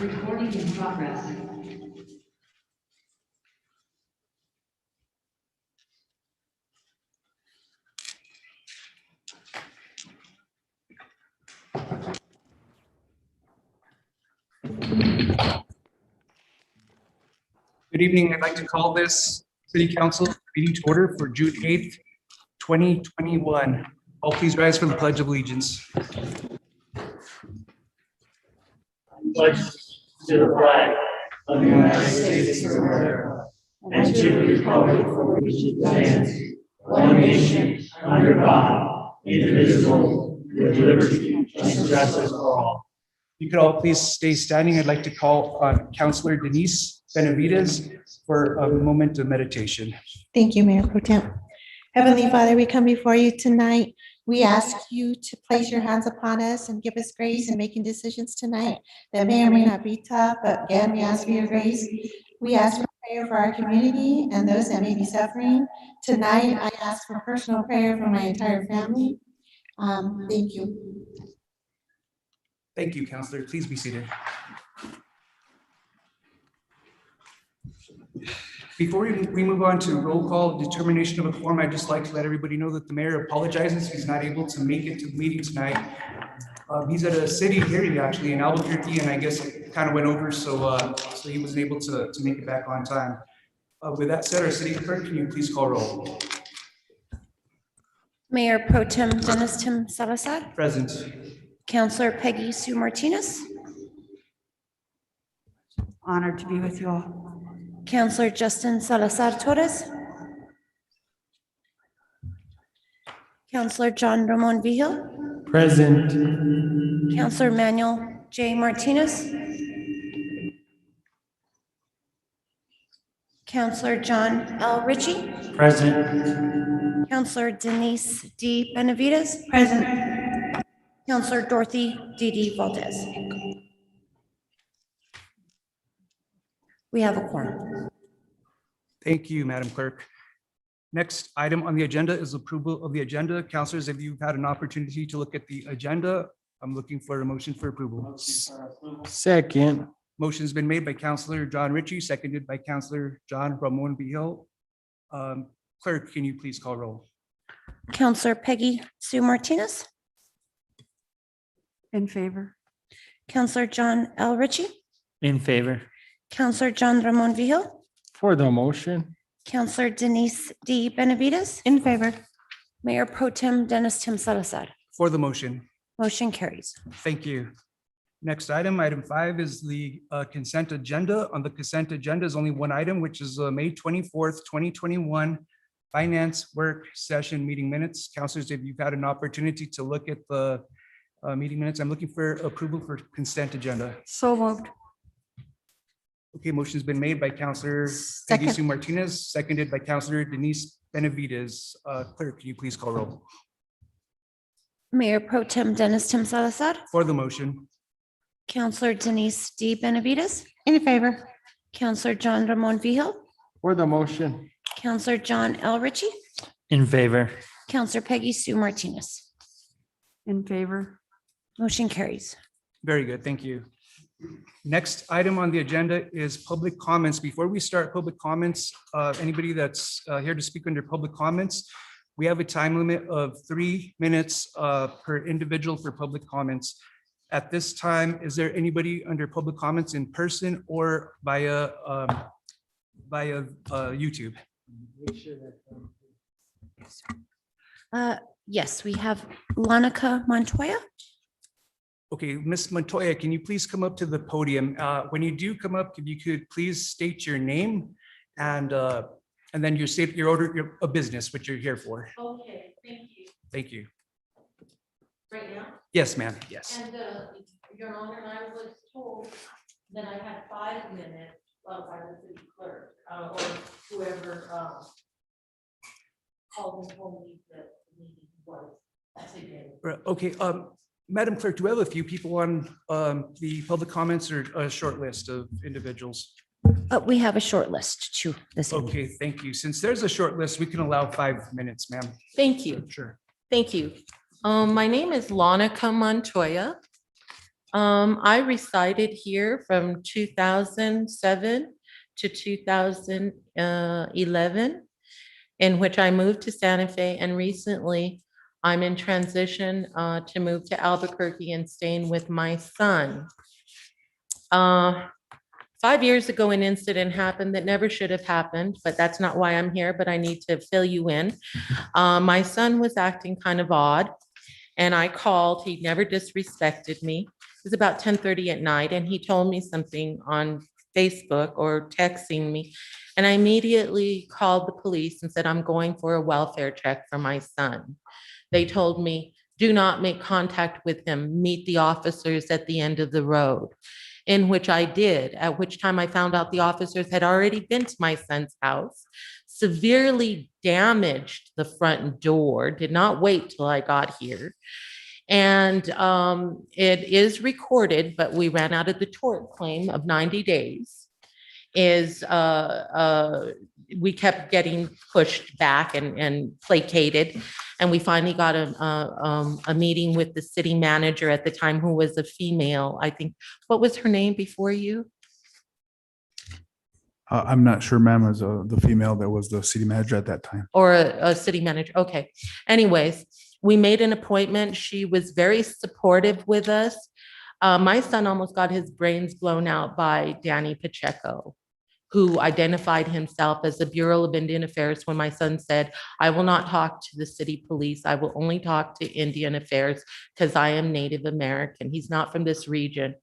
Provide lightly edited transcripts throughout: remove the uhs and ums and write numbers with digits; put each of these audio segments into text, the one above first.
Recording in progress. Good evening. I'd like to call this City Council meeting to order for June 8th, 2021. All please rise for the Pledge of Allegiance. Pledge to the flag of the United States of America and to the republic for which it stands, one nation, under God, indivisible, with liberty and justice for all. You could all please stay standing. I'd like to call on Councilor Denise Benavides for a moment of meditation. Thank you, Mayor Pro Tem. Heavenly Father, we come before you tonight. We ask you to place your hands upon us and give us grace in making decisions tonight that may or may not be tough, but again, we ask for your grace. We ask for prayer for our community and those that may be suffering. Tonight, I ask for personal prayer for my entire family. Thank you. Thank you, Councilor. Please be seated. Before we move on to roll call determination of a quorum, I'd just like to let everybody know that the mayor apologizes. He's not able to make it to the meeting tonight. He's at a city hearing actually in Albuquerque, and I guess it kind of went over, so he wasn't able to make it back on time. With that said, our city clerk, can you please call roll? Mayor Pro Tem Dennis Tim Salazar, Present. Councilor Peggy Sue Martinez, Honored to be with you all. Councilor Justin Salazar Torres, Councilor John Ramon Vigil, Present. Councilor Manuel J. Martinez, Councilor John L. Ritchie, Present. Councilor Denise D. Benavides, present. Councilor Dorothy D. Valdez. We have a quorum. Thank you, Madam Clerk. Next item on the agenda is approval of the agenda. Councilors, if you've had an opportunity to look at the agenda, I'm looking for a motion for approval. Second. Motion's been made by Councilor John Ritchie, seconded by Councilor John Ramon Vigil. Clerk, can you please call roll? Councilor Peggy Sue Martinez, In favor? Councilor John L. Ritchie, In favor. Councilor John Ramon Vigil, For the motion. Councilor Denise D. Benavides, In favor. Mayor Pro Tem Dennis Tim Salazar. For the motion. Motion carries. Thank you. Next item, item 5 is the consent agenda. On the consent agenda is only one item, which is May 24th, 2021 Finance Work Session Meeting Minutes. Councilors, if you've had an opportunity to look at the meeting minutes, I'm looking for approval for consent agenda. So moved. Okay, motion's been made by Councilor Peggy Second. Sue Martinez, seconded by Councilor Denise Benavides. Clerk, can you please call roll? Mayor Pro Tem Dennis Tim Salazar, For the motion. Councilor Denise D. Benavides, In favor? Councilor John Ramon Vigil, For the motion. Councilor John L. Ritchie, In favor. Councilor Peggy Sue Martinez. In favor? Motion carries. Very good, thank you. Next item on the agenda is public comments. Before we start public comments, anybody that's here to speak under public comments, we have a time limit of 3 minutes per individual for public comments. At this time, is there anybody under public comments in person or via YouTube? Yes, we have Lanica Montoya. Okay, Ms. Montoya, can you please come up to the podium? When you do come up, if you could please state your name and then you state your order of business, what you're here for. Okay, thank you. Thank you. Right now? Yes, ma'am, yes. And Your Honor, I was told that I had 5 minutes by the city clerk, or whoever called and told me that the meeting was today. Okay, Madam Clerk, do we have a few people on the public comments or a short list of individuals? We have a short list too this evening. Okay, thank you. Since there's a short list, we can allow 5 minutes, ma'am. Thank you. Sure. Thank you. My name is Lanica Montoya. I resided here from 2007 to 2011, in which I moved to Santa Fe, and recently I'm in transition to move to Albuquerque and staying with my son. 5 years ago, an incident happened that never should have happened, but that's not why I'm here, but I need to fill you in. My son was acting kind of odd, and I called. He never disrespected me. It was about 10:30 at night, and he told me something on Facebook or texting me. And I immediately called the police and said, I'm going for a welfare check for my son. They told me, do not make contact with him. Meet the officers at the end of the road, in which I did, at which time I found out the officers had already been to my son's house, severely damaged the front door, did not wait till I got here. And it is recorded, but we ran out of the tort claim of 90 days. We kept getting pushed back and placated. And we finally got a meeting with the city manager at the time, who was a female. I think, what was her name before you? I'm not sure, ma'am, as the female that was the city manager at that time. Or a city manager. Okay. Anyways, we made an appointment. She was very supportive with us. My son almost got his brains blown out by Danny Pacheco, who identified himself as the Bureau of Indian Affairs when my son said, I will not talk to the city police. I will only talk to Indian Affairs because I am Native American. He's not from this region.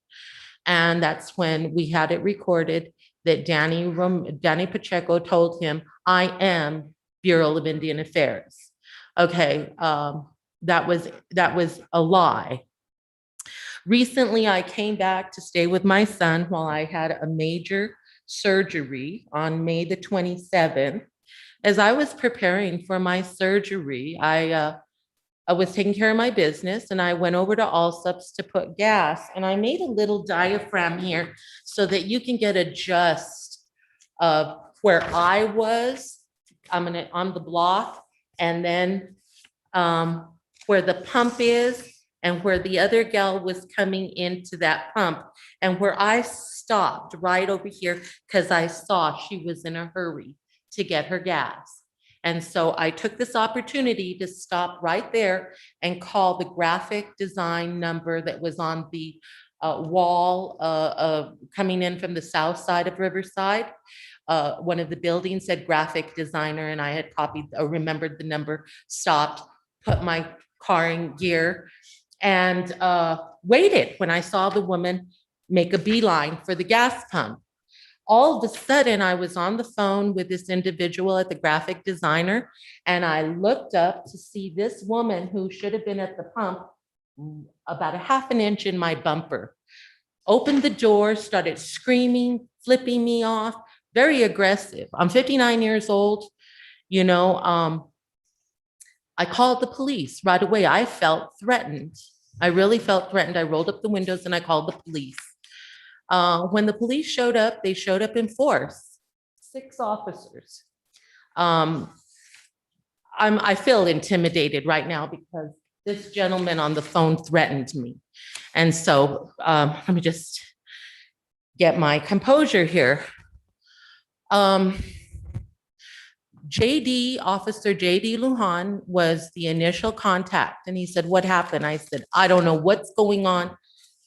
And that's when we had it recorded that Danny Pacheco told him, I am Bureau of Indian Affairs. Okay, that was a lie. Recently, I came back to stay with my son while I had a major surgery on May the 27th. As I was preparing for my surgery, I was taking care of my business, and I went over to Allsups to put gas, and I made a little diaphragm here so that you can get a gist of where I was. I'm on the block, and then where the pump is, and where the other gal was coming into that pump, and where I stopped right over here because I saw she was in a hurry to get her gas. And so I took this opportunity to stop right there and call the graphic design number that was on the wall coming in from the south side of Riverside. One of the buildings said graphic designer, and I had copied or remembered the number, stopped, put my car in gear, and waited when I saw the woman make a beeline for the gas pump. All of a sudden, I was on the phone with this individual at the graphic designer, and I looked up to see this woman who should have been at the pump about a half an inch in my bumper. Opened the door, started screaming, flipping me off, very aggressive. I'm 59 years old, you know. I called the police right away. I felt threatened. I really felt threatened. I rolled up the windows and I called the police. When the police showed up, they showed up in force, 6 officers. I feel intimidated right now because this gentleman on the phone threatened me. And so let me just get my composure here. Officer JD Lujan was the initial contact, and he said, what happened? I said, I don't know what's going on,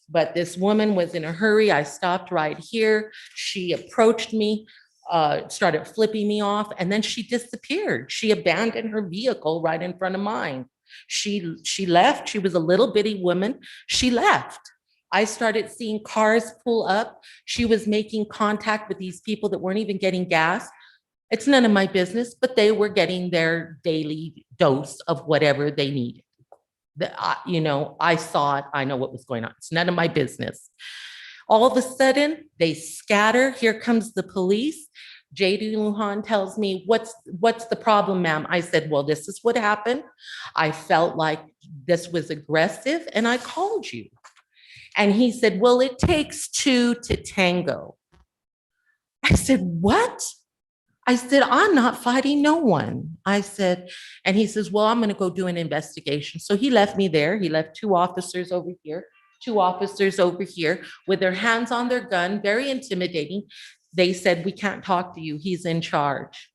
but this woman was in a hurry. I stopped right here. She approached me, started flipping me off, and then she disappeared. She abandoned her vehicle right in front of mine. She left. She was a little bitty woman. She left. I started seeing cars pull up. She was making contact with these people that weren't even getting gas. It's none of my business, but they were getting their daily dose of whatever they needed. I saw it. I know what was going on. It's none of my business. All of a sudden, they scatter. Here comes the police. JD Lujan tells me, what's the problem, ma'am? I said, well, this is what happened. I felt like this was aggressive, and I called you. And he said, well, it takes 2 to tango. I said, what? I said, I'm not fighting no one. I said, and he says, well, I'm going to go do an investigation. So he left me there. He left 2 officers over here. two officers over here with their hands on their gun, very intimidating. They said, we can't talk to you. He's in charge.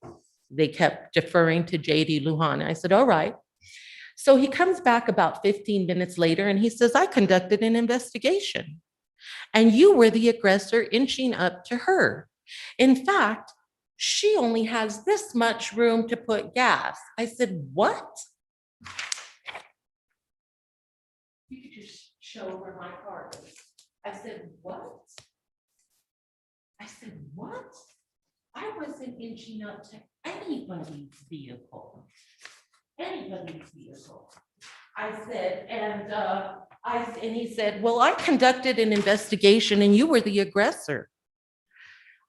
They kept deferring to JD Lujan. I said, all right. So he comes back about 15 minutes later and he says, I conducted an investigation and you were the aggressor inching up to her. In fact, she only has this much room to put gas. I said, what? You could just show where my car is. I said, what? I said, what? I wasn't inching up to anybody's vehicle. Anybody's vehicle. I said, and he said, well, I conducted an investigation and you were the aggressor.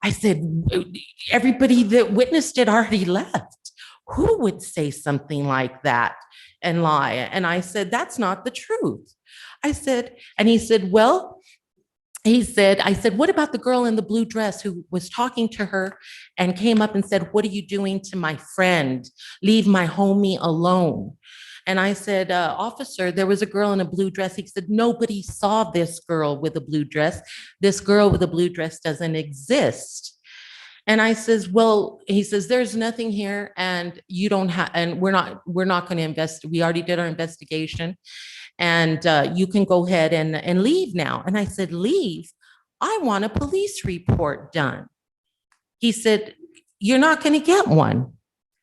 I said, everybody that witnessed it already left. Who would say something like that and lie? And I said, that's not the truth. I said, and he said, well, I said, what about the girl in the blue dress who was talking to her and came up and said, what are you doing to my friend? Leave my homie alone. And I said, officer, there was a girl in a blue dress. He said, nobody saw this girl with a blue dress. This girl with a blue dress doesn't exist. And I says, well, he says, there's nothing here and you don't have, and we're not going to invest. We already did our investigation. And you can go ahead and leave now. And I said, leave? I want a police report done. He said, you're not going to get one.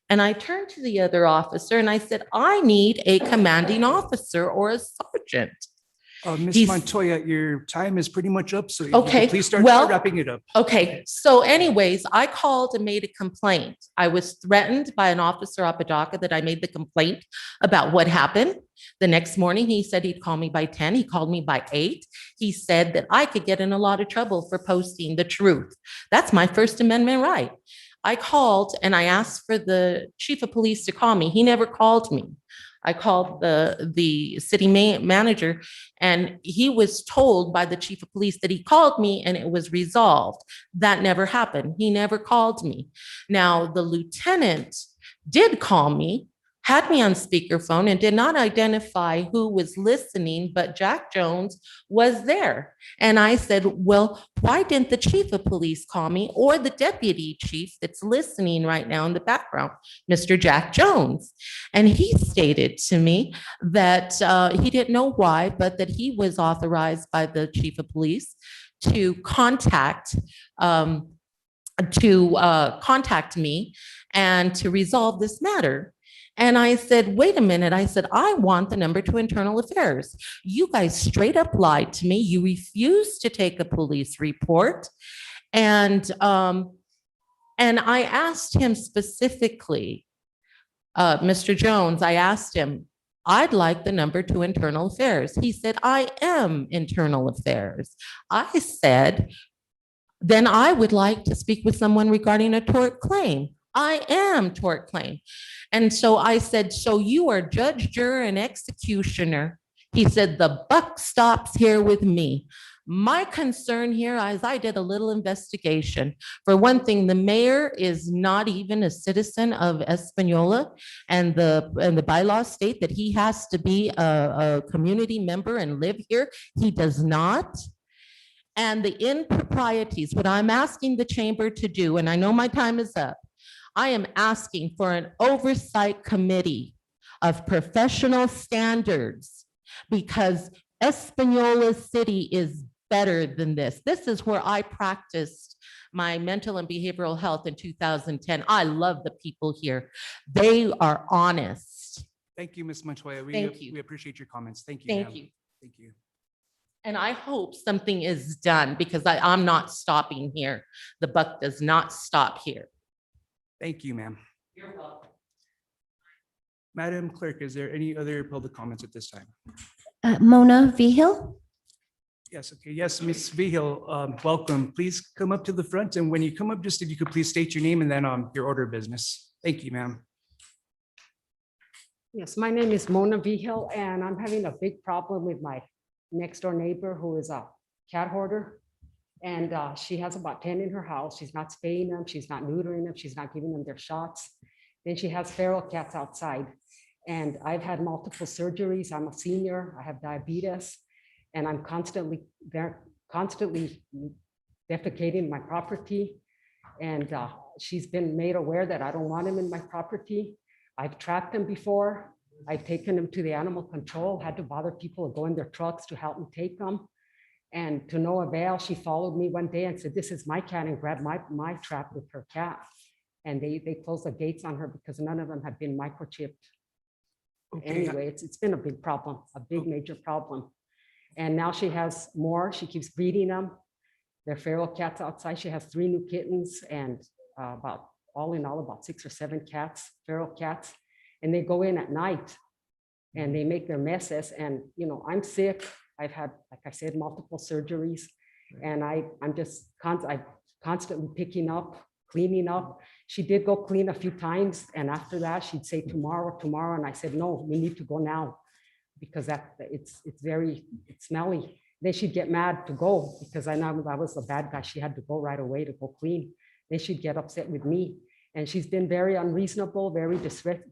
And I turned to the other officer and I said, I need a commanding officer or a sergeant. Ms. Montoya, your time is pretty much up, so if you Okay, could please start well, wrapping it up. Okay, so anyways, I called and made a complaint. I was threatened by an officer up Apodaca that I made the complaint about what happened. The next morning, he said he'd call me by 10. He called me by 8. He said that I could get in a lot of trouble for posting the truth. That's my First Amendment right. I called and I asked for the chief of police to call me. He never called me. I called the city manager and he was told by the chief of police that he called me and it was resolved. That never happened. He never called me. Now, the lieutenant did call me, had me on speakerphone and did not identify who was listening, but Jack Jones was there. And I said, well, why didn't the chief of police call me or the deputy chief that's listening right now in the background, Mr. Jack Jones? And he stated to me that he didn't know why, but that he was authorized by the chief of police to contact me and to resolve this matter. And I said, wait a minute. I said, I want the number to internal affairs. You guys straight up lied to me. You refused to take a police report. And I asked him specifically, Mr. Jones, I asked him, I'd like the number to internal affairs. He said, I am internal affairs. I said, then I would like to speak with someone regarding a tort claim. I am tort claim. And so I said, so you are judge, juror, and executioner. He said, the buck stops here with me. My concern here is I did a little investigation. For one thing, the mayor is not even a citizen of Espanola, and the bylaws state that he has to be a community member and live here. He does not. And the improprieties, what I'm asking the chamber to do, and I know my time is up, I am asking for an oversight committee of professional standards because Espanola City is better than this. This is where I practiced my mental and behavioral health in 2010. I love the people here. They are honest. Thank you, Ms. Montoya. Thank you. We appreciate your comments. Thank you. Thank ma'am. you. Thank you. And I hope something is done because I'm not stopping here. The buck does not stop here. Thank you, ma'am. You're welcome. Madam Clerk, is there any other public comments at this time? Mona Vihil. Yes, okay. Yes, Ms. Vihil, welcome. Please come up to the front. And when you come up, just if you could please state your name and then your order of business. Thank you, ma'am. Yes, my name is Mona Vihil, and I'm having a big problem with my next door neighbor who is a cat hoarder. And she has about 10 in her house. She's not spaying them. She's not neutering them. She's not giving them their shots. Then she has feral cats outside. And I've had multiple surgeries. I'm a senior. I have diabetes. And I'm they're constantly defecating my property. And she's been made aware that I don't want him in my property. I've trapped him before. I've taken him to the animal control, had to bother people to go in their trucks to help me take them. And to no avail, she followed me one day and said, "This is my cat," and grabbed my trap with her cat. And they closed the gates on her because none of them have been microchipped. Okay. Anyway, it's been a big problem, a big major problem. And now she has more. She keeps breeding them. They're feral cats outside. She has 3 new kittens and all in all, about 6 or 7 cats, feral cats. And they go in at night and they make their messes. And, you know, I'm sick. I've had, like I said, multiple surgeries. And I'm constantly picking up, cleaning up. She did go clean a few times. And after that, she'd say tomorrow. And I said, no, we need to go now because it's smelly. Then she'd get mad to go because I know I was the bad guy. She had to go right away to go clean. Then she'd get upset with me. And she's been very unreasonable, very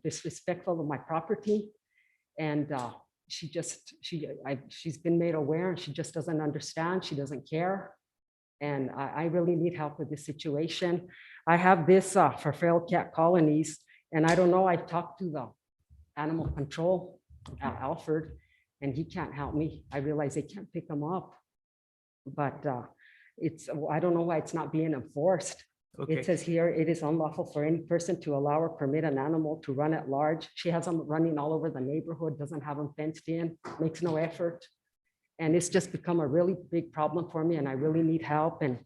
disrespectful of my property. And she's been made aware and she just doesn't understand. She doesn't care. And I really need help with this situation. I have this for feral cat colonies. And I don't know, I talked to the animal control, Alfred, and he can't help me. I realize they can't pick them up. But I don't know why it's not being enforced. Okay. It says here, it is unlawful for any person to allow or permit an animal to run at large. She has them running all over the neighborhood, doesn't have them fenced in, makes no effort. And it's just become a really big problem for me and I really need help. And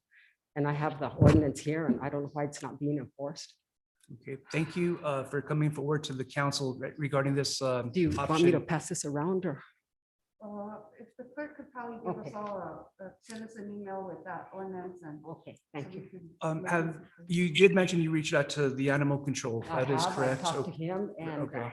I have the ordinance here and I don't know why it's not being enforced. Okay, thank you for coming forward to the council regarding this. Do you want me to pass this around or? If the clerk could probably give us Okay. all, send us an email with that ordinance and. Okay, thank you. You did mention you reached out to the animal control. That is correct. I talked to him and Okay.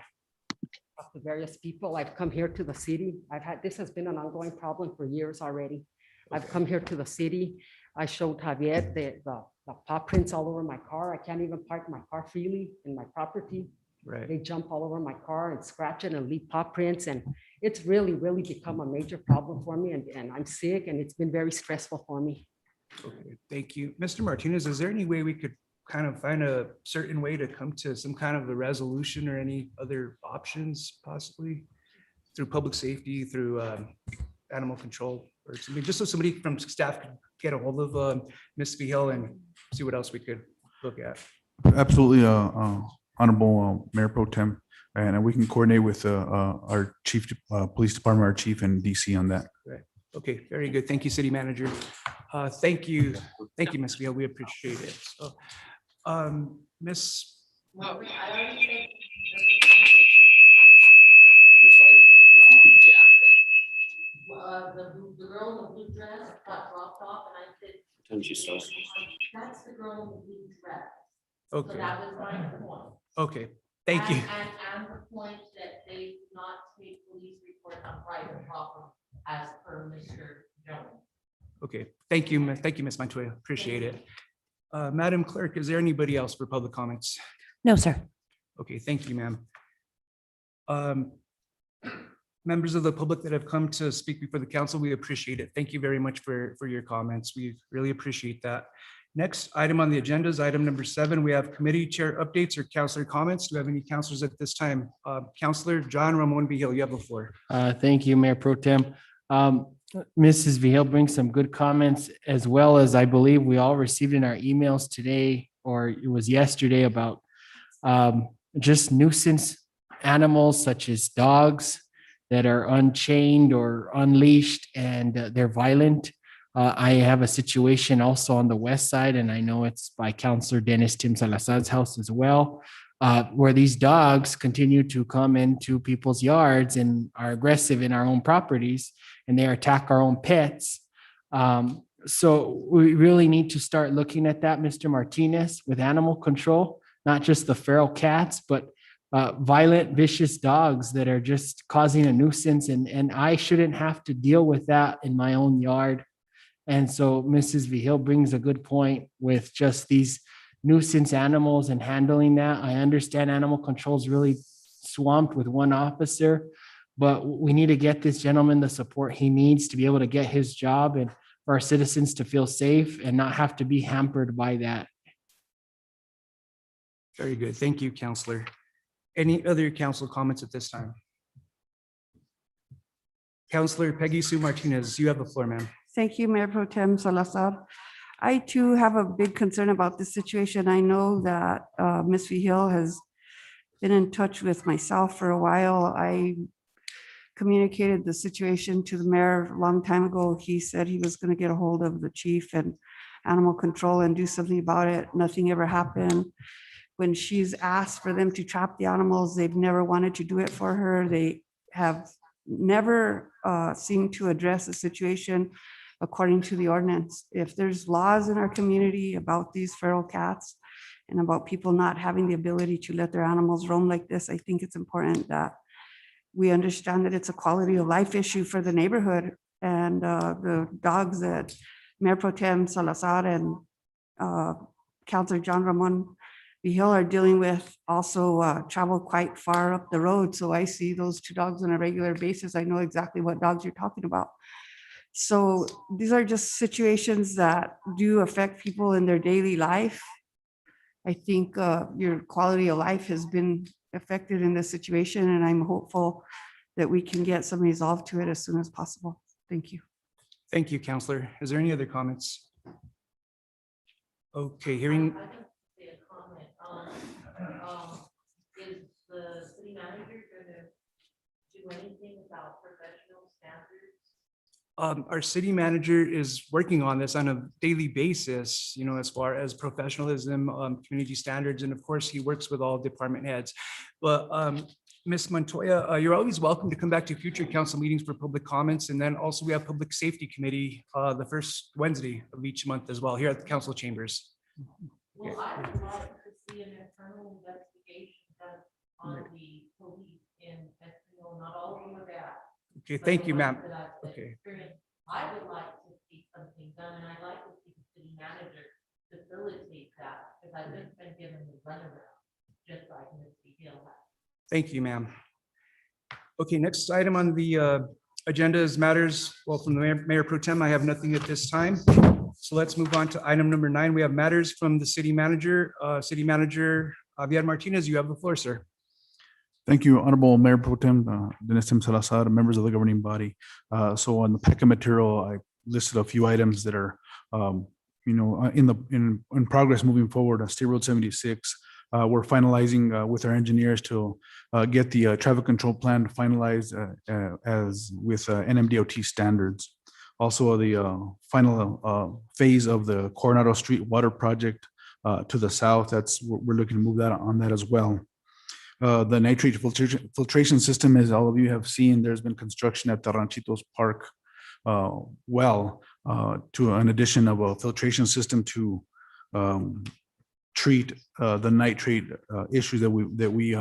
talked to various people. I've come here to the city. This has been an ongoing problem for years already. I've come here to the city. I showed Javier the paw prints all over my car. I can't even park my car freely in my property. Right. They jump all over my car and scratch it and leave paw prints. And it's really, really become a major problem for me. And I'm sick and it's been very stressful for me. Okay, thank you. Mr. Martinez, is there any way we could kind of find a certain way to come to some kind of a resolution or any other options possibly through public safety, through animal control or something, just so somebody from staff could get a hold of Ms. Vihel and see what else we could look at? Absolutely, Honorable Mayor Pro Tem, and we can coordinate with our chief, police department, our chief and DC on that. Right. Okay, very good. Thank you, city manager. Thank you, Ms. Vihel. We appreciate it. So, Ms. Well, I already said. The girl in the blue dress got dropped off and I said. That's the girl in the blue dress. So Okay, that was my point. okay, thank you. And the point that they do not take police reports on private property as per Mr. Jones. Okay, thank you, Ms. Montoya. Appreciate it. Madam Clerk, is there anybody else for public comments? No, sir. Okay, thank you, ma'am. Members of the public that have come to speak before the council, we appreciate it. Thank you very much for your comments. We really appreciate that. Next item on the agenda is item number 7. We have committee chair updates or councilor comments. Do we have any councilors at this time? Councilor John Ramon Vihel, you have the floor. Thank you, Mayor Pro Tem. Mrs. Vihel brings some good comments, as well as I believe we all received in our emails today, or it was yesterday, about just nuisance animals such as dogs that are unchained or unleashed and they're violent. I have a situation also on the west side, and I know it's by Councilor Dennis Tim Salazar's house as well, where these dogs continue to come into people's yards and are aggressive in our own properties, and they attack our own pets. So we really need to start looking at that, Mr. Martinez, with animal control, not just the feral cats, but violent, vicious dogs that are just causing a nuisance. And I shouldn't have to deal with that in my own yard. And so Mrs. Vihel brings a good point with just these nuisance animals and handling that. I understand animal control is really swamped with one officer, but we need to get this gentleman the support he needs to be able to get his job and for our citizens to feel safe and not have to be hampered by that. Very good. Thank you, Counselor. Any other council comments at this time? Counselor Peggy Sue Martinez, you have the floor, ma'am. Thank you, Mayor Pro Tem Salazar. I too have a big concern about this situation. I know that Ms. Vihil has been in touch with myself for a while. I communicated the situation to the mayor a long time ago. He said he was going to get a hold of the chief and animal control and do something about it. Nothing ever happened. When she's asked for them to trap the animals, they've never wanted to do it for her. They have never seemed to address the situation according to the ordinance. If there's laws in our community about these feral cats and about people not having the ability to let their animals roam like this, I think it's important that we understand that it's a quality of life issue for the neighborhood. And the dogs that Mayor Pro Tem Salazar and Councilor John Ramon Vihil are dealing with also travel quite far up the road. So I see those two dogs on a regular basis. I know exactly what dogs you're talking about. So these are just situations that do affect people in their daily life. I think your quality of life has been affected in this situation, and I'm hopeful that we can get some resolve to it as soon as possible. Thank you. Thank you, Counselor. Is there any other comments? Okay, hearing, I can say a comment. Is the city manager gonna do anything about professional standards? our city manager is working on this on a daily basis, as far as professionalism, community standards, and of course, he works with all department heads. But Ms. Montoya, you're always welcome to come back to future council meetings for public comments. And then also we have Public Safety Committee the first Wednesday of each month as well here at the council chambers. Well, I would like to see an internal investigation done on the police in Mexico. Not all of them are bad. Okay, thank you, ma'am. Okay. I would like to see something done, and I'd like to see the city manager facilitate that, because I've just been given the runaround, just like Ms. Hill has. Thank you, ma'am. Okay, next item on the agenda is matters, well, from the Mayor Pro Tem, I have nothing at this time. So let's move on to item number 9. We have matters from the city manager. City Manager Javier Martinez, you have the floor, sir. Thank you, Honorable Mayor Pro Tem Dennis Tim Salazar, members of the governing body. So on the packet material, I listed a few items that are, in progress moving forward. State Road 76. We're finalizing with our engineers to get the traffic control plan finalized as with NMDOT standards. Also, the final phase of the Coronado Street Water Project to the south. We're looking to move that on that as well. The nitrate filtration system, as all of you have seen, there's been construction at the Ranchitos Park well to an addition of a filtration system to treat the nitrate issue that we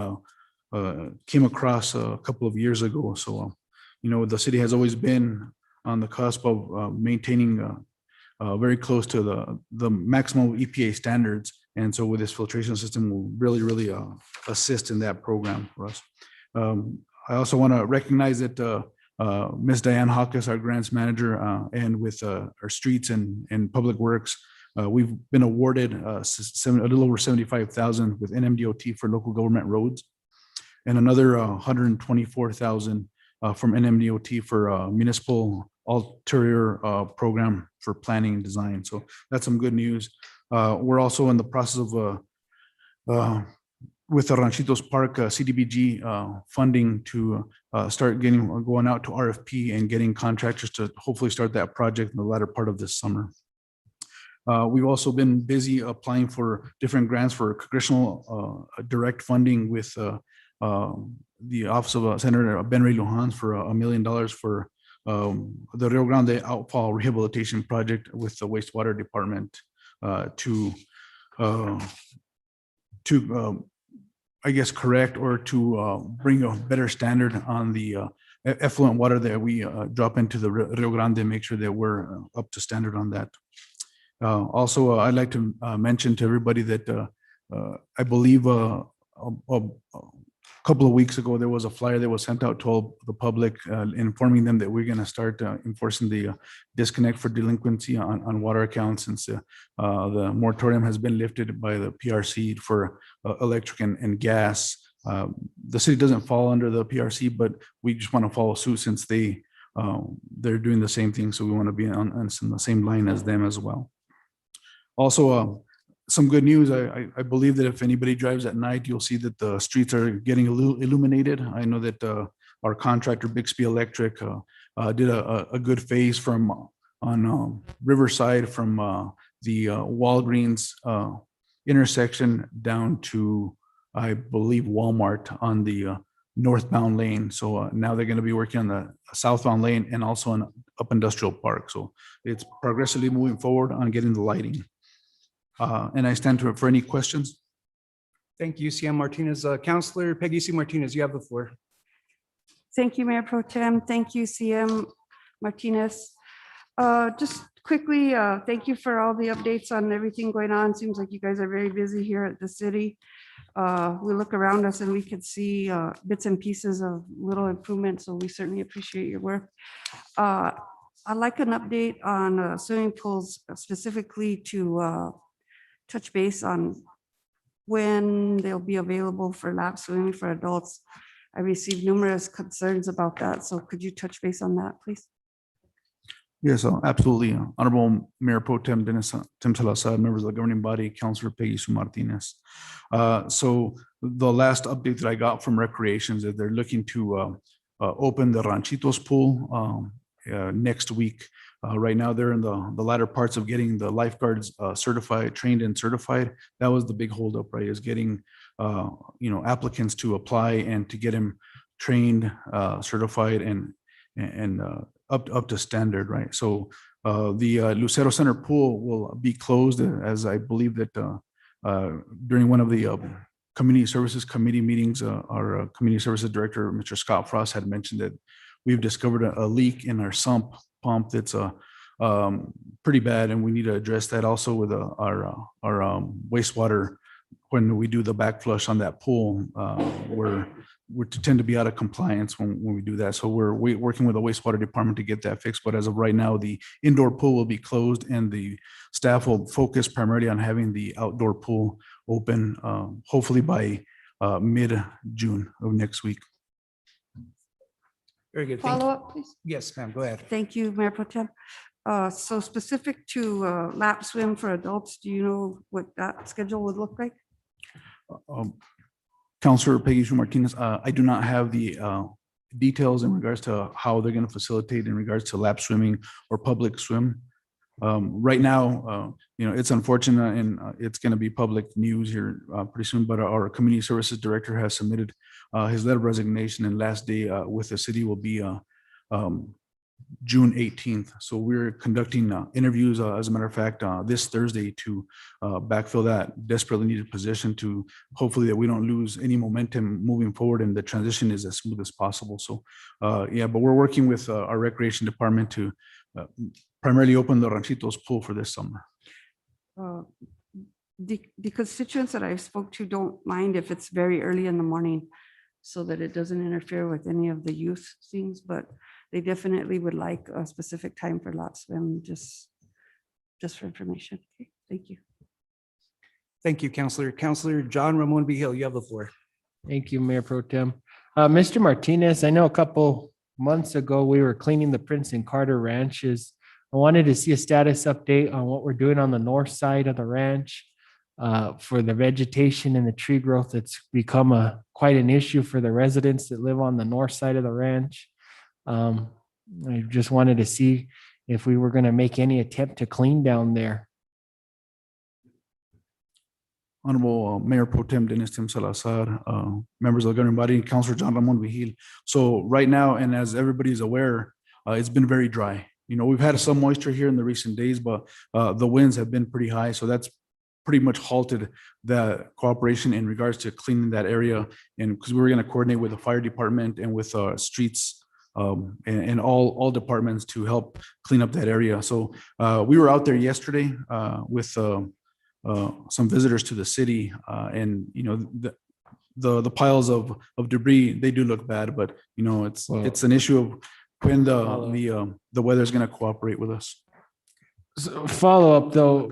came across a couple of years ago. So, the city has always been on the cusp of maintaining very close to the maximum EPA standards. And so with this filtration system will really assist in that program for us. I also want to recognize that Ms. Diane Hawkes, our grants manager, and with our streets and public works, we've been awarded a little over 75,000 with NMDOT for local government roads, and another 124,000 from NMDOT for municipal ulterior program for planning and design. So that's some good news. We're also in the process of with the Ranchitos Park CDBG funding to start going out to RFP and getting contractors to hopefully start that project in the latter part of this summer. We've also been busy applying for different grants for congressional direct funding with the Office of Senator Ben Ray Lujan for $1 million for the Rio Grande Outfall Rehabilitation Project with the Wastewater Department to I guess correct or to bring a better standard on the effluent water that we drop into the Rio Grande, make sure that we're up to standard on that. Also, I'd like to mention to everybody that I believe couple of weeks ago, there was a flyer that was sent out to all the public, informing them that we're going to start enforcing the disconnect for delinquency on water accounts, since the moratorium has been lifted by the PRC for electric and gas. The city doesn't fall under the PRC, but we just want to follow suit since they're doing the same thing. So we want to be on the same line as them as well. Also, some good news. I believe that if anybody drives at night, you'll see that the streets are getting illuminated. I know that our contractor Bixby Electric did a good phase on Riverside from the Walgreens intersection down to, I believe, Walmart on the northbound lane. So now they're going to be working on the southbound lane and also on up Industrial Park. So it's progressively moving forward on getting the lighting. And I stand to it for any questions. Thank you, CM Martinez. Councilor Peggy C. Martinez, you have the floor. Thank you, Mayor Pro Tem. Thank you, CM Martinez. Just quickly, thank you for all the updates on everything going on. Seems like you guys are very busy here at the city. We look around us and we can see bits and pieces of little improvements, so we certainly appreciate your work. I'd like an update on swimming pools, specifically to touch base on when they'll be available for lap swimming for adults. I received numerous concerns about that, so could you touch base on that, please? Yes, absolutely. Honorable Mayor Pro Tem Tim Salazar, members of the governing body, Councilor Peggy Sue Martinez. So the last update that I got from Recreation is that they're looking to open the Ranchitos Pool next week. Right now, they're in the latter parts of getting the lifeguards certified, trained and certified. That was the big holdup, right? Is getting applicants to apply and to get them trained, certified, and up to standard, right? So the Lucero Center pool will be closed, as I believe that during one of the Community Services Committee meetings, our Community Services Director, Mr. Scott Frost, had mentioned that we've discovered a leak in our sump pump that's pretty bad, and we need to address that also with our wastewater. When we do the back flush on that pool, we tend to be out of compliance when we do that. So we're working with the wastewater department to get that fixed. But as of right now, the indoor pool will be closed, and the staff will focus primarily on having the outdoor pool open, hopefully by mid-June of next week. Very good. Thank you. Follow up, please. Yes, ma'am. Go ahead. Thank you, Mayor Pro Tem. So specific to lap swim for adults, do you know what that schedule would look like? Councilor Peggy Sue Martinez, I do not have the details in regards to how they're going to facilitate in regards to lap swimming or public swim. Right now, it's unfortunate, and it's going to be public news here pretty soon, but our Community Services Director has submitted his letter of resignation, and last day with the city will be June 18th. So we're conducting interviews, as a matter of fact, this Thursday to backfill that desperately needed position, to hopefully that we don't lose any momentum moving forward and the transition is as smooth as possible. So yeah, but we're working with our Recreation Department to primarily open the Ranchitos Pool for this summer. The constituents that I spoke to don't mind if it's very early in the morning, so that it doesn't interfere with any of the youth things, but they definitely would like a specific time for lap swim, just for information. Okay, thank you. Thank you, Councilor. Councilor John Ramon B. Hill, you have the floor. Thank you, Mayor Pro Tem. Mr. Martinez, I know a couple months ago, we were cleaning the Prince and Carter ranches. I wanted to see a status update on what we're doing on the north side of the ranch for the vegetation and the tree growth. That's become quite an issue for the residents that live on the north side of the ranch. I just wanted to see if we were going to make any attempt to clean down there. Honorable Mayor Pro Tem Dennis Tim Salazar, members of the governing body, Councilor John Ramon Vigil. So right now, and as everybody's aware, it's been very dry. We've had some moisture here in the recent days, but the winds have been pretty high. So that's pretty much halted the cooperation in regards to cleaning that area. And because we were going to coordinate with the fire department and with streets and all departments to help clean up that area. So we were out there yesterday with some visitors to the city, and the piles of debris, they do look bad, but you know, Well- it's an issue of when the weather's gonna cooperate with us. So follow up though,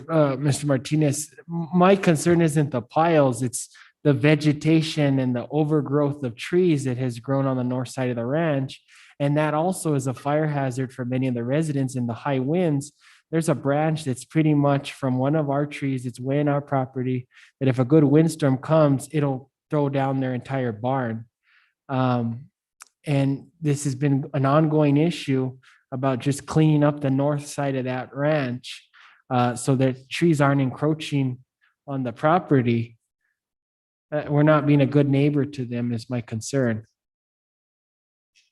Mr. Martinez, my concern isn't the piles, it's the vegetation and the overgrowth of trees that has grown on the north side of the ranch. And that also is a fire hazard for many of the residents in the high winds. There's a branch that's pretty much from one of our trees, it's way in our property, that if a good windstorm comes, it'll throw down their entire barn. And this has been an ongoing issue about just cleaning up the north side of that ranch so that trees aren't encroaching on the property. We're not being a good neighbor to them is my concern.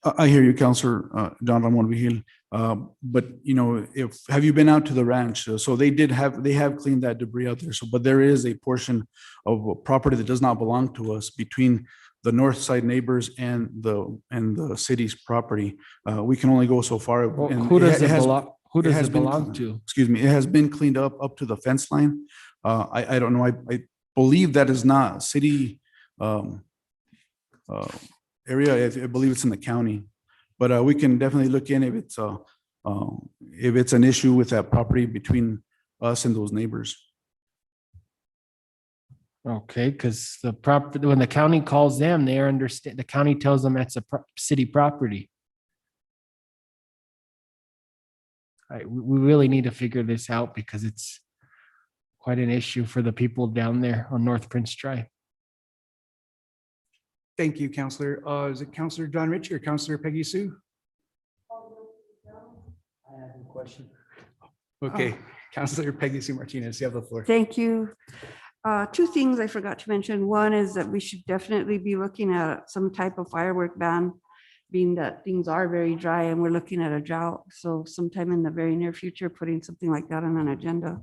I hear you, Counselor John Ramon Vigil. But you know, have you been out to the ranch? So they have cleaned that debris out there. So, but there is a portion of property that does not belong to us between the north side neighbors and the city's property. We can only go so far. Well, and who does it has- belong, who does has it been belong cleaned- to? Excuse me, it has been cleaned up to the fence line. I don't know. I believe that is not city area. I believe it's in the county, but we can definitely look in if it's an issue with that property between us and those neighbors. Okay, because the property, when the county calls them, they understand, the county tells them that's a city property. We really need to figure this out because it's quite an issue for the people down there on North Prince Drive. Thank you, Counselor. Is it Counselor John Rich or Counselor Peggy Sue? I have a question. Okay, Counselor Peggy Sue Martinez, you have the floor. Thank you. Two things I forgot to mention. One is that we should definitely be looking at some type of firework ban, being that things are very dry and we're looking at a drought. So sometime in the very near future, putting something like that on an agenda.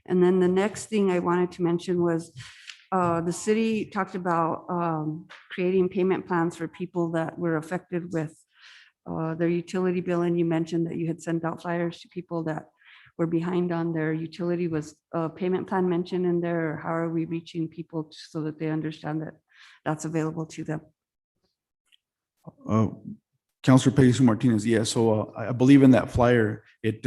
And then the next thing I wanted to mention was the city talked about creating payment plans for people that were affected with their utility bill. And you mentioned that you had sent out flyers to people that were behind on their utility. Was a payment plan mentioned in there? Or how are we reaching people so that they understand that that's available to them? Counselor Peggy Sue Martinez, yeah. So I believe in that flyer, it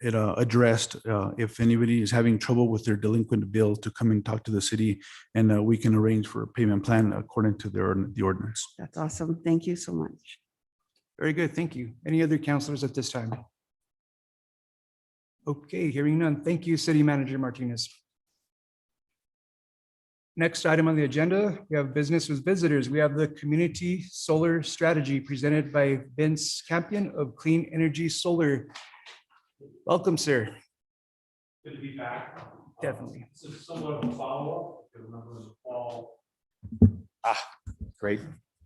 addressed if anybody is having trouble with their delinquent bill to come and talk to the city, and we can arrange for a payment plan according to the ordinance. That's awesome. Thank you so much. Very good, thank you. Any other counselors at this time? Okay, hearing none. Thank you, City Manager Martinez. Next item on the agenda, we have business with visitors. We have the Community Solar Strategy presented by Vince Campion of Clean Energy Solar. Welcome, sir. Good to be back. Definitely. This is somewhat of a follow-up. If you remember in the fall. Great.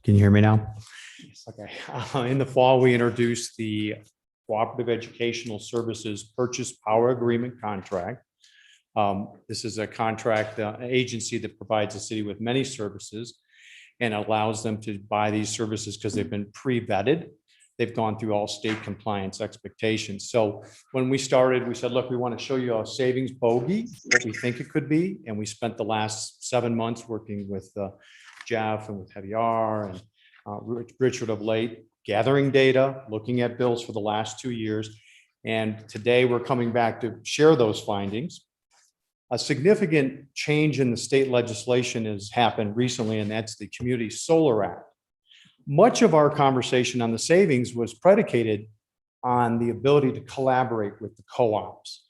Can you hear me now? Okay. In the fall, we introduced the Cooperative Educational Services Purchase Power Agreement contract. This is a contract, an agency that provides the city with many services and allows them to buy these services because they've been pre-vetted. They've gone through all state compliance expectations. So when we started, we said, look, we want to show you a savings bogey, what we think it could be. And we spent the last 7 months working with Jeff and with Javier and Richard of late, gathering data, looking at bills for the last 2 years. And today we're coming back to share those findings. A significant change in the state legislation has happened recently, and that's the Community Solar Act. Much of our conversation on the savings was predicated on the ability to collaborate with the co-ops,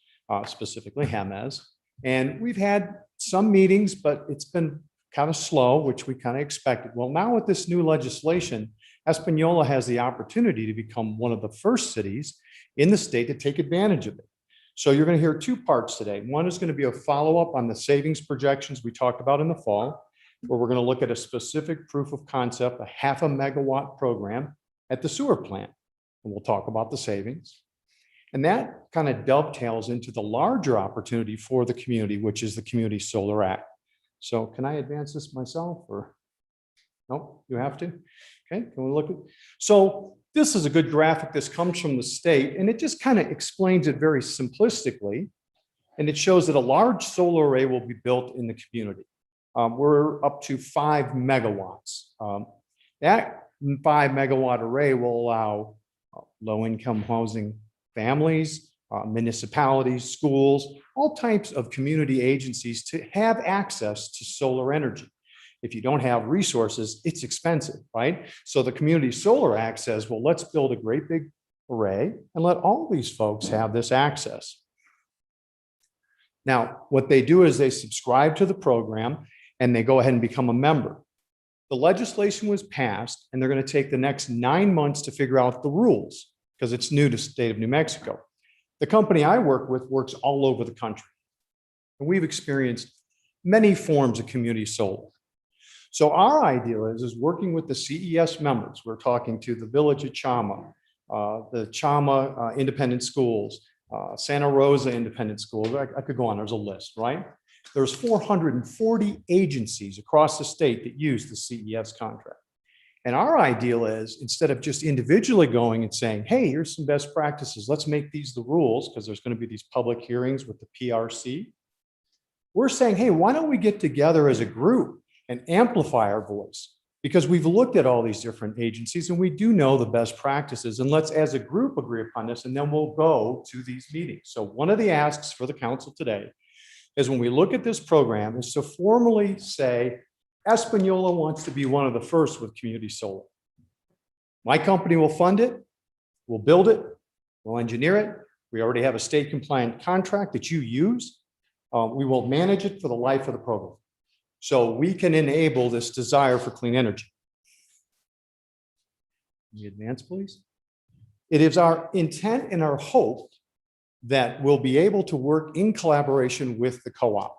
specifically HEMES. And we've had some meetings, but it's been kind of slow, which we kind of expected. Well, now with this new legislation, Espanola has the opportunity to become one of the first cities in the state to take advantage of it. So you're going to hear two parts today. One is going to be a follow-up on the savings projections we talked about in the fall, where we're going to look at a specific proof of concept, a 0.5 megawatt program at the sewer plant. And we'll talk about the savings. And that kind of dovetails into the larger opportunity for the community, which is the Community Solar Act. So can I advance this myself or? No, you have to? Okay, can we look at? So this is a good graphic. This comes from the state, and it just kind of explains it very simplistically. And it shows that a large solar array will be built in the community. we're up to 5 megawatts. That 5 megawatt array will allow low-income housing families, municipalities, schools, all types of community agencies to have access to solar energy. If you don't have resources, it's expensive, right? So the community solar act says, well, let's build a great big array and let all these folks have this access. Now, what they do is they subscribe to the program and they go ahead and become a member. The legislation was passed and they're going to take the next 9 months to figure out the rules because it's new to the state of New Mexico. The company I work with works all over the country. And we've experienced many forms of community solar. So our idea is working with the CES members. We're talking to the Village of Chama, the Chama Independent Schools, Santa Rosa Independent Schools. I could go on, there's a list, right? There's 440 agencies across the state that use the CES contract. And our ideal is instead of just individually going and saying, hey, here's some best practices, let's make these the rules, because there's going to be these public hearings with the PRC. We're saying, hey, why don't we get together as a group and amplify our voice? Because we've looked at all these different agencies and we do know the best practices, and let's as a group agree upon this, and then we'll go to these meetings. So one of the asks for the council today is when we look at this program is to formally say, Espanola wants to be one of the first with community solar. My company will fund it, we'll build it, we'll engineer it. We already have a state compliant contract that you use. We will manage it for the life of the program. So we can enable this desire for clean energy. Can you advance, please? It is our intent and our hope that we'll be able to work in collaboration with the co-op.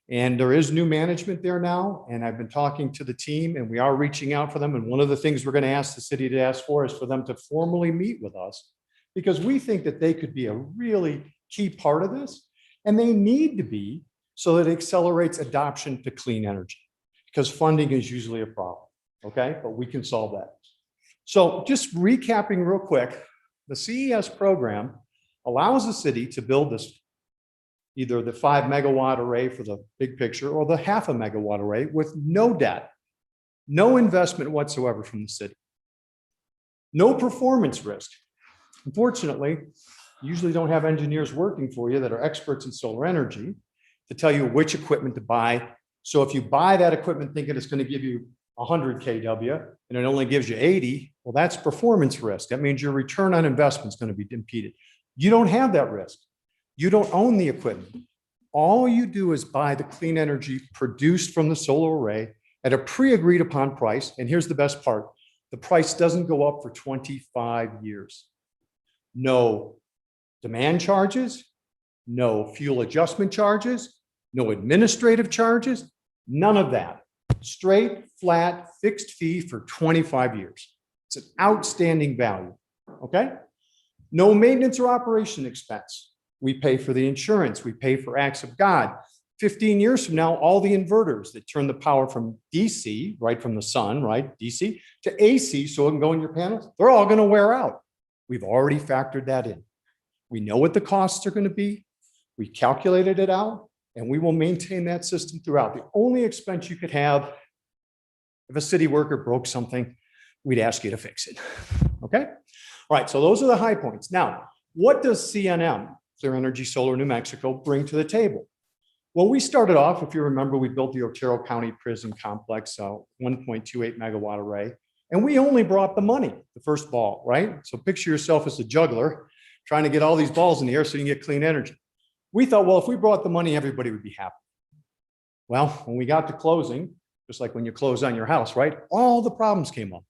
And there is new management there now, and I've been talking to the team and we are reaching out for them. And one of the things we're going to ask the city to ask for is for them to formally meet with us, because we think that they could be a really key part of this, and they need to be, so that it accelerates adoption to clean energy, because funding is usually a problem, okay? But we can solve that. So just recapping real quick, the CES program allows the city to build this, either the 5 megawatt array for the big picture or the 0.5 megawatt array with no debt, no investment whatsoever from the city, no performance risk. Unfortunately, you usually don't have engineers working for you that are experts in solar energy to tell you which equipment to buy. So if you buy that equipment thinking it's going to give you 100 kW and it only gives you 80, well, that's performance risk. That means your return on investment is going to be impeded. You don't have that risk. You don't own the equipment. All you do is buy the clean energy produced from the solar array at a pre-agreed upon price. And here's the best part. The price doesn't go up for 25 years. No demand charges, no fuel adjustment charges, no administrative charges, none of that. Straight, flat, fixed fee for 25 years. It's an outstanding value, okay? No maintenance or operation expense. We pay for the insurance. We pay for acts of God. 15 years from now, all the inverters that turn the power from DC, right from the sun, right, DC, to AC so it can go in your panels, they're all going to wear out. We've already factored that in. We know what the costs are going to be. We calculated it out, and we will maintain that system throughout. The only expense you could have, if a city worker broke something, we'd ask you to fix it, okay? All right, so those are the high points. Now, what does CNM, Clear Energy Solar New Mexico, bring to the table? Well, we started off, if you remember, we built the Otero County Prison Complex, 1.28 megawatt array, and we only brought the money, the first ball, right? So picture yourself as a juggler trying to get all these balls in the air so you can get clean energy. We thought, well, if we brought the money, everybody would be happy. Well, when we got to closing, just like when you close on your house, right? All the problems came up.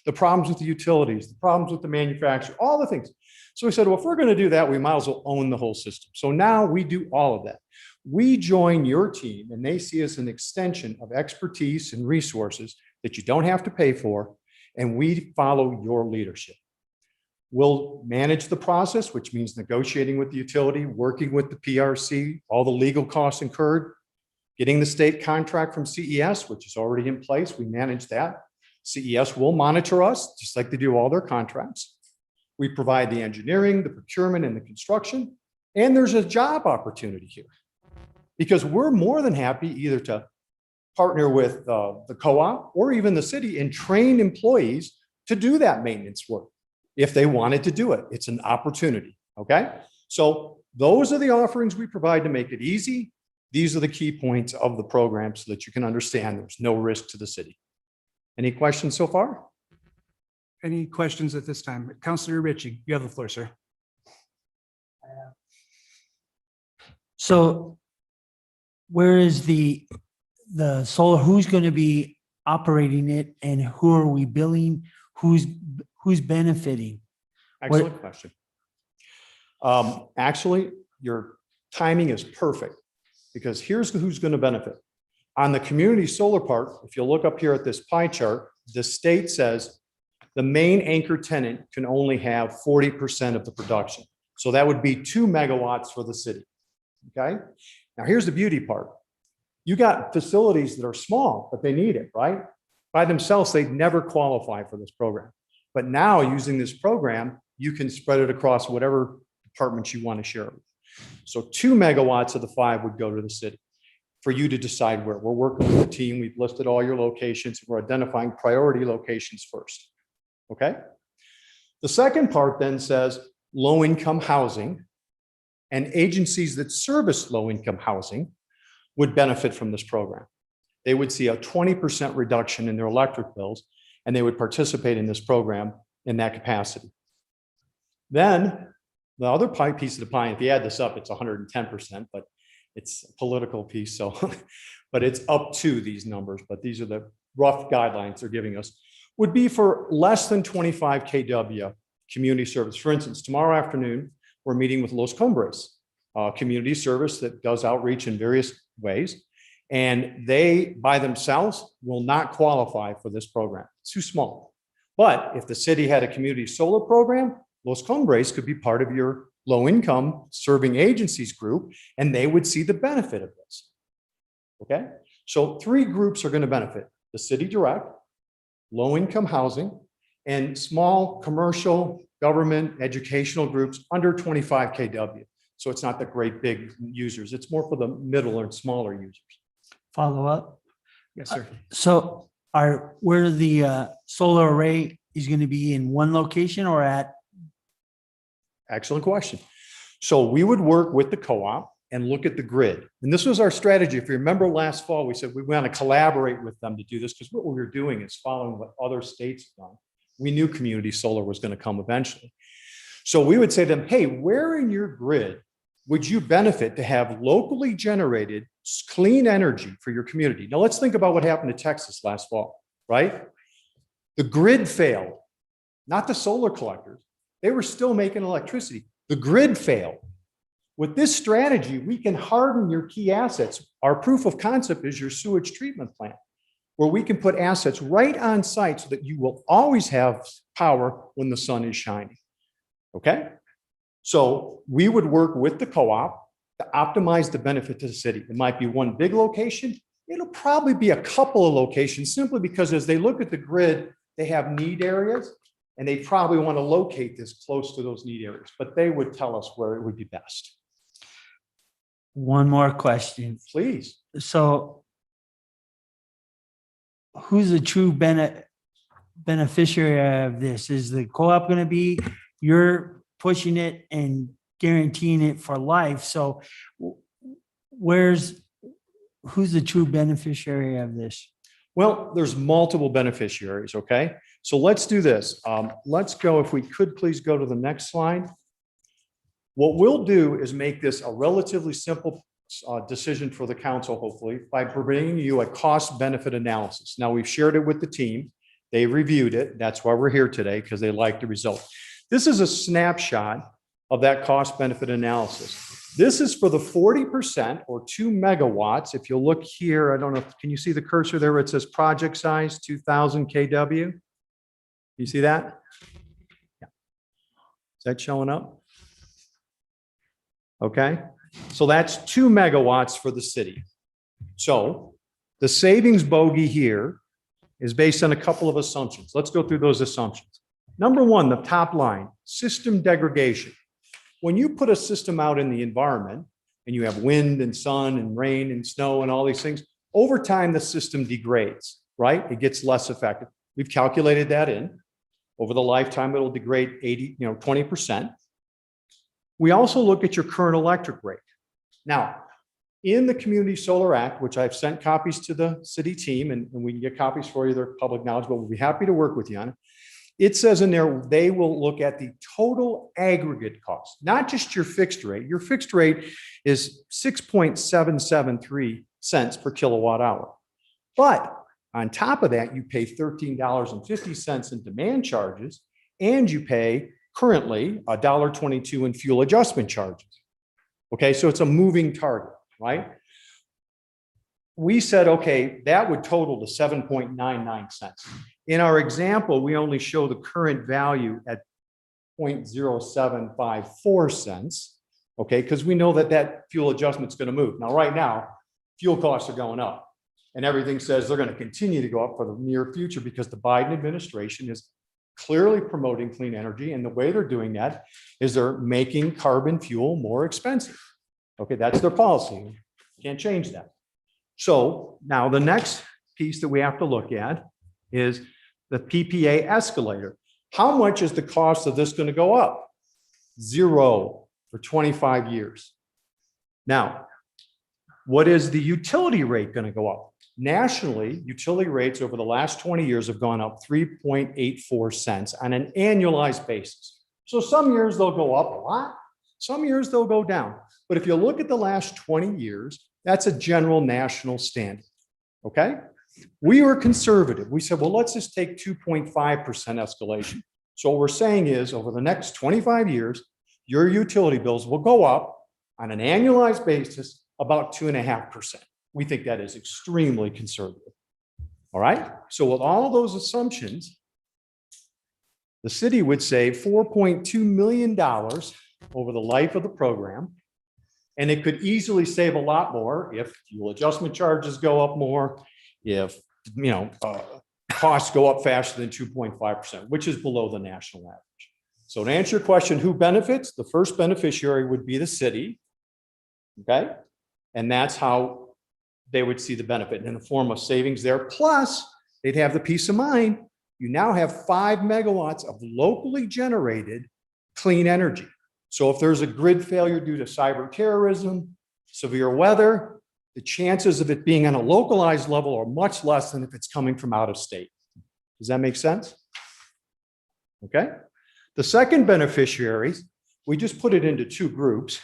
The problems with the utilities, the problems with the manufacturer, all the things. So we said, well, if we're going to do that, we might as well own the whole system. So now we do all of that. We join your team and they see us an extension of expertise and resources that you don't have to pay for, and we follow your leadership. We'll manage the process, which means negotiating with the utility, working with the PRC, all the legal costs incurred, getting the state contract from CES, which is already in place. We manage that. CES will monitor us, just like they do all their contracts. We provide the engineering, the procurement, and the construction. And there's a job opportunity here, because we're more than happy either to partner with the co-op or even the city and train employees to do that maintenance work if they wanted to do it. It's an opportunity, okay? So those are the offerings we provide to make it easy. These are the key points of the program so that you can understand there's no risk to the city. Any questions so far? Any questions at this time? Councillor Ritchie, you have the floor, sir. So where is the solar, who's going to be operating it and who are we billing? Who's benefiting? Excellent question. Actually, your timing is perfect because here's who's going to benefit. On the community solar part, if you look up here at this pie chart, the state says the main anchor tenant can only have 40% of the production. So that would be 2 megawatts for the city. Okay. Now here's the beauty part. You got facilities that are small, but they need it, right? By themselves, they'd never qualify for this program. But now using this program, you can spread it across whatever departments you want to share it with. So 2 megawatts of the 5 would go to the city for you to decide where. We're working with the team. We've listed all your locations. We're identifying priority locations first. Okay. The second part then says low-income housing and agencies that service low-income housing would benefit from this program. They would see a 20% reduction in their electric bills, and they would participate in this program in that capacity. Then the other piece of the pie, if you add this up, it's 110%, but it's a political piece. So, but it's up to these numbers, but these are the rough guidelines they're giving us, would be for less than 25 kW community service. For instance, tomorrow afternoon, we're meeting with Los Cumbres, community service that does outreach in various ways. And they, by themselves, will not qualify for this program. It's too small. But if the city had a community solar program, Los Cumbres could be part of your low-income serving agencies group, and they would see the benefit of this. Okay? So 3 groups are going to benefit: the city direct, low-income housing, and small commercial, government, educational groups under 25 kW. So it's not the great big users. It's more for the middle and smaller users. Follow up? Yes, sir. So where the solar array is going to be in one location or at? Excellent question. So we would work with the co-op and look at the grid. And this was our strategy. If you remember last fall, we said we want to collaborate with them to do this because what we were doing is following what other states have done. We knew community solar was going to come eventually. So we would say to them, hey, where in your grid would you benefit to have locally generated clean energy for your community? Now let's think about what happened to Texas last fall, right? The grid failed, not the solar collectors. They were still making electricity. The grid failed. With this strategy, we can harden your key assets. Our proof of concept is your sewage treatment plant, where we can put assets right on site so that you will always have power when the sun is shining. Okay? So we would work with the co-op to optimize the benefit to the city. It might be one big location. It'll probably be a couple of locations simply because as they look at the grid, they have need areas and they probably want to locate this close to those need areas, but they would tell us where it would be best. One more question. Please. So who's the true beneficiary of this? Is the co-op going to be, you're pushing it and guaranteeing it for life? So who's the true beneficiary of this? Well, there's multiple beneficiaries, okay? So let's do this. Let's go, if we could please go to the next slide. What we'll do is make this a relatively simple decision for the council, hopefully, by bringing you a cost-benefit analysis. Now, we've shared it with the team. They reviewed it. That's why we're here today, because they like the result. This is a snapshot of that cost-benefit analysis. This is for the 40% or 2 megawatts. If you look here, I don't know, can you see the cursor there where it says project size, 2000 kW? You see that? Yeah. Is that showing up? Okay. So that's 2 megawatts for the city. So the savings bogey here is based on a couple of assumptions. Let's go through those assumptions. Number one, the top line, system degradation. When you put a system out in the environment and you have wind and sun and rain and snow and all these things, Over time, the system degrades, right? It gets less effective. We've calculated that in. Over the lifetime, it'll degrade 20%. We also look at your current electric rate. Now, in the Community Solar Act, which I've sent copies to the city team, and we can get copies for you, they're public knowledge, but we'll be happy to work with you on it. It says in there, they will look at the total aggregate cost, not just your fixed rate. Your fixed rate is 6.773 cents per kilowatt hour. But on top of that, you pay $13.50 in demand charges, and you pay currently $1.22 in fuel adjustment charges. Okay, so it's a moving target, right? We said, okay, that would total to 7.99 cents. In our example, we only show the current value at 0.0754 cents, okay, because we know that that fuel adjustment is going to move. Now, right now, fuel costs are going up, and everything says they're going to continue to go up for the near future because the Biden administration is clearly promoting clean energy, and the way they're doing that is they're making carbon fuel more expensive. Okay, that's their policy. Can't change that. So now the next piece that we have to look at is the PPA escalator. How much is the cost of this going to go up? 0 for 25 years. Now, what is the utility rate going to go up? Nationally, utility rates over the last 20 years have gone up 3.84 cents on an annualized basis. So some years they'll go up a lot, some years they'll go down. But if you look at the last 20 years, that's a general national standard, okay? We were conservative. We said, well, let's just take 2.5% escalation. So what we're saying is over the next 25 years, your utility bills will go up on an annualized basis about 2.5%. We think that is extremely conservative. All right. So with all those assumptions, the city would save $4.2 million over the life of the program. And it could easily save a lot more if fuel adjustment charges go up more, if costs go up faster than 2.5%, which is below the national average. So to answer your question, who benefits? The first beneficiary would be the city. Okay. And that's how they would see the benefit in the form of savings there. Plus, they'd have the peace of mind. You now have 5 megawatts of locally generated clean energy. So if there's a grid failure due to cyber terrorism, severe weather, the chances of it being on a localized level are much less than if it's coming from out of state. Does that make sense? Okay. The second beneficiaries, we just put it into 2 groups,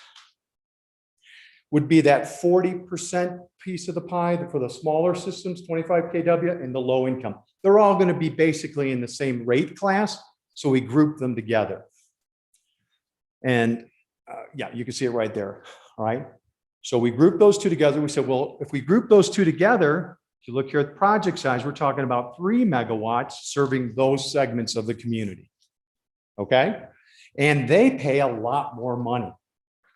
would be that 40% piece of the pie for the smaller systems, 25 kW, and the low income. They're all going to be basically in the same rate class, so we group them together. And yeah, you can see it right there, all right? So we group those 2 together. We said, well, if we group those 2 together, if you look here at the project size, we're talking about 3 megawatts serving those segments of the community, okay? And they pay a lot more money.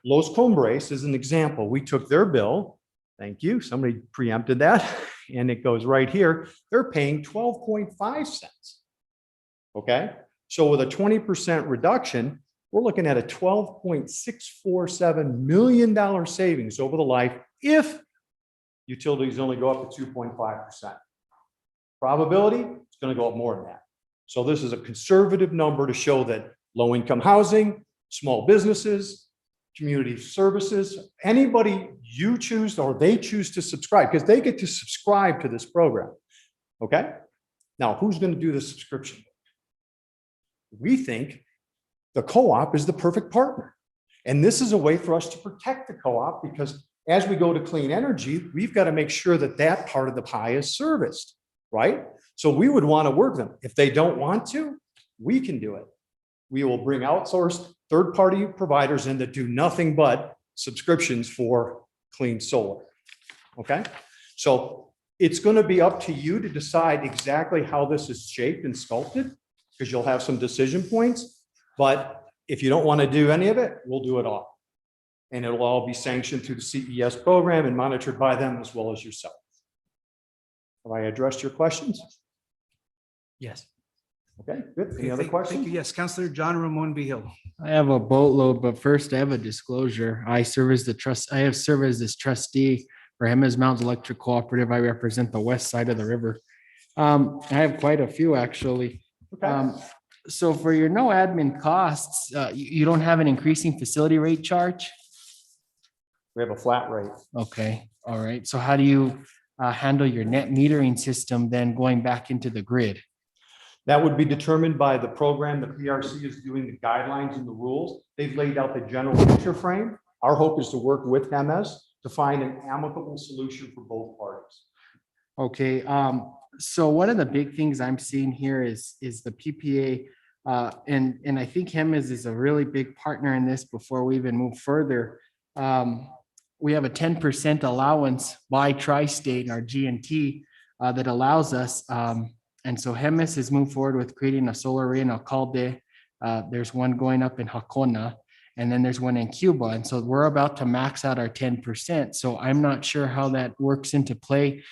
Los Cumbres is an example. We took their bill. Thank you. Somebody preempted that. And it goes right here. They're paying 12.5 cents. Okay. So with a 20% reduction, we're looking at a $12.647 million savings over the life if utilities only go up to 2.5%. Probability, it's going to go up more than that. So this is a conservative number to show that low-income housing, small businesses, community services, anybody you choose or they choose to subscribe, because they get to subscribe to this program. Okay. Now, who's going to do the subscription? We think the co-op is the perfect partner. And this is a way for us to protect the co-op, because as we go to clean energy, we've got to make sure that that part of the pie is serviced, right? So we would want to work them. If they don't want to, we can do it. We will bring outsourced third-party providers in that do nothing but subscriptions for clean solar. Okay, so it's going to be up to you to decide exactly how this is shaped and sculpted, because you'll have some decision points. But if you don't want to do any of it, we'll do it all. And it'll all be sanctioned through the CES program and monitored by them as well as yourself. Have I addressed your questions? Yes. Okay, good. Any other questions? Thank you. Yes, Councilor John Ramon Vihil. I have a boatload, but first I have a disclosure. I have served as this trustee for Hemmes Mountains Electric Cooperative. I represent the west side of the river. I have quite a few, actually. So for your no admin costs, you don't have an increasing facility rate charge? We have a flat rate. Okay, all right. So how do you handle your net metering system then going back into the grid? That would be determined by the program. The PRC is doing the guidelines and the rules. They've laid out the general picture frame. Our hope is to work with MS to find an amicable solution for both parties. Okay, so one of the big things I'm seeing here is the PPA. And I think Hemmes is a really big partner in this before we even move further. We have a 10% allowance by Tri-State, our GNT, that allows us. And so Hemmes has moved forward with creating a solar array in Alcalde. There's one going up in Jacona, and then there's one in Cuba. And so we're about to max out our 10%. So I'm not sure how that works into play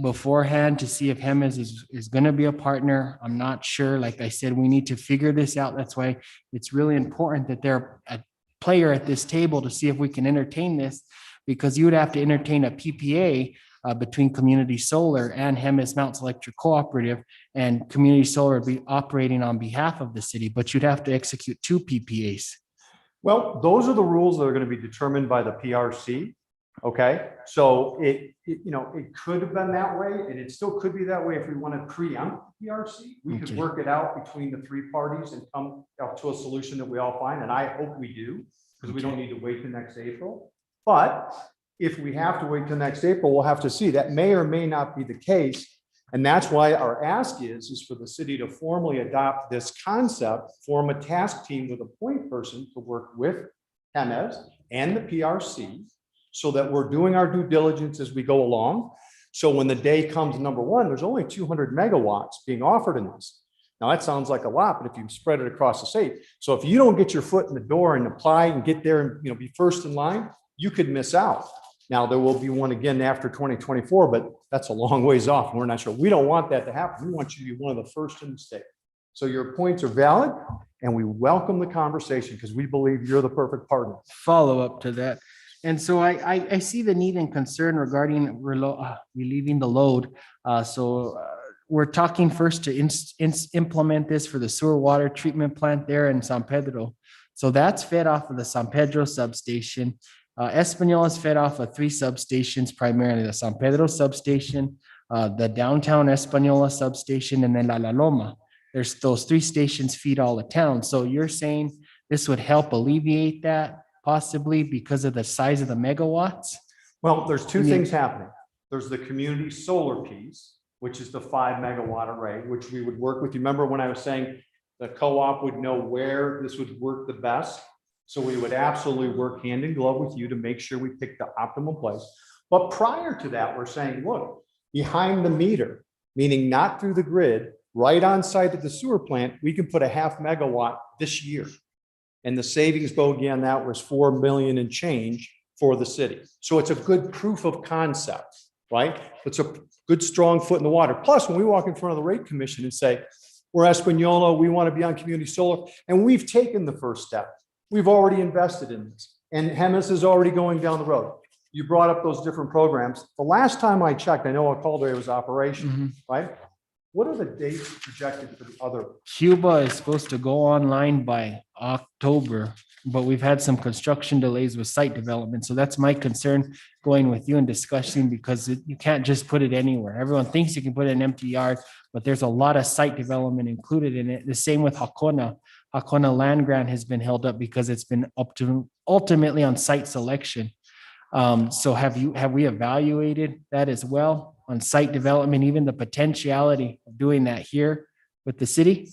beforehand to see if Hemmes is going to be a partner. I'm not sure. Like I said, we need to figure this out. That's why it's really important that they're a player at this table to see if we can entertain this, because you would have to entertain a PPA between Community Solar and Hemmes Mountains Electric Cooperative, and Community Solar would be operating on behalf of the city, but you'd have to execute 2 PPAs. Well, those are the rules that are going to be determined by the PRC. Okay, so it could have been that way, and it still could be that way if we want to preempt the PRC. We could work it out between the 3 parties and come up to a solution that we all find, and I hope we do, because we don't need to wait till next April. But if we have to wait till next April, we'll have to see. That may or may not be the case, and that's why our ask is for the city to formally adopt this concept, form a task team with a point person to work with Hemmes and the PRC, so that we're doing our due diligence as we go along. So when the day comes, number one, there's only 200 megawatts being offered in this. Now that sounds like a lot, but if you spread it across the state, so if you don't get your foot in the door and apply and get there and be first in line, you could miss out. Now there will be one again after 2024, but that's a long ways off. We're not sure. We don't want that to happen. We want you to be one of the first in the state. So your points are valid, and we welcome the conversation because we believe you're the perfect partner. Follow up to that. And so I see the need and concern regarding relieving the load. We're talking first to implement this for the sewer water treatment plant there in San Pedro. So that's fed off of the San Pedro substation. Espanola is fed off of 3 substations, primarily the San Pedro substation, the downtown Espanola substation, and then La Loma. There's those 3 stations feed all the town. So you're saying this would help alleviate that, possibly because of the size of the megawatts? Well, there's 2 things happening. There's the community solar piece, which is the 5 megawatt array, which we would work with. You remember when I was saying the co-op would know where this would work the best? So we would absolutely work hand in glove with you to make sure we pick the optimum place. But prior to that, we're saying, look, behind the meter, meaning not through the grid, right on site at the sewer plant, we can put a 0.5 megawatt this year. And the savings bogey on that was 4 million and change for the city. So it's a good proof of concept, right? It's a good, strong foot in the water. Plus, when we walk in front of the rate commission and say, we're Espanola, we want to be on community solar, and we've taken the first step. We've already invested in this, and Hemmes is already going down the road. You brought up those different programs. The last time I checked, I know Alcalde was operation, right? What are the dates projected for the other? Cuba is supposed to go online by October, but we've had some construction delays with site development. So that's my concern going with you and discussing, because you can't just put it anywhere. Everyone thinks you can put it in an empty yard, but there's a lot of site development included in it. The same with Jacona. Jacona land grant has been held up because it's been up to ultimately on site selection. So have we evaluated that as well on site development, even the potentiality of doing that here with the city?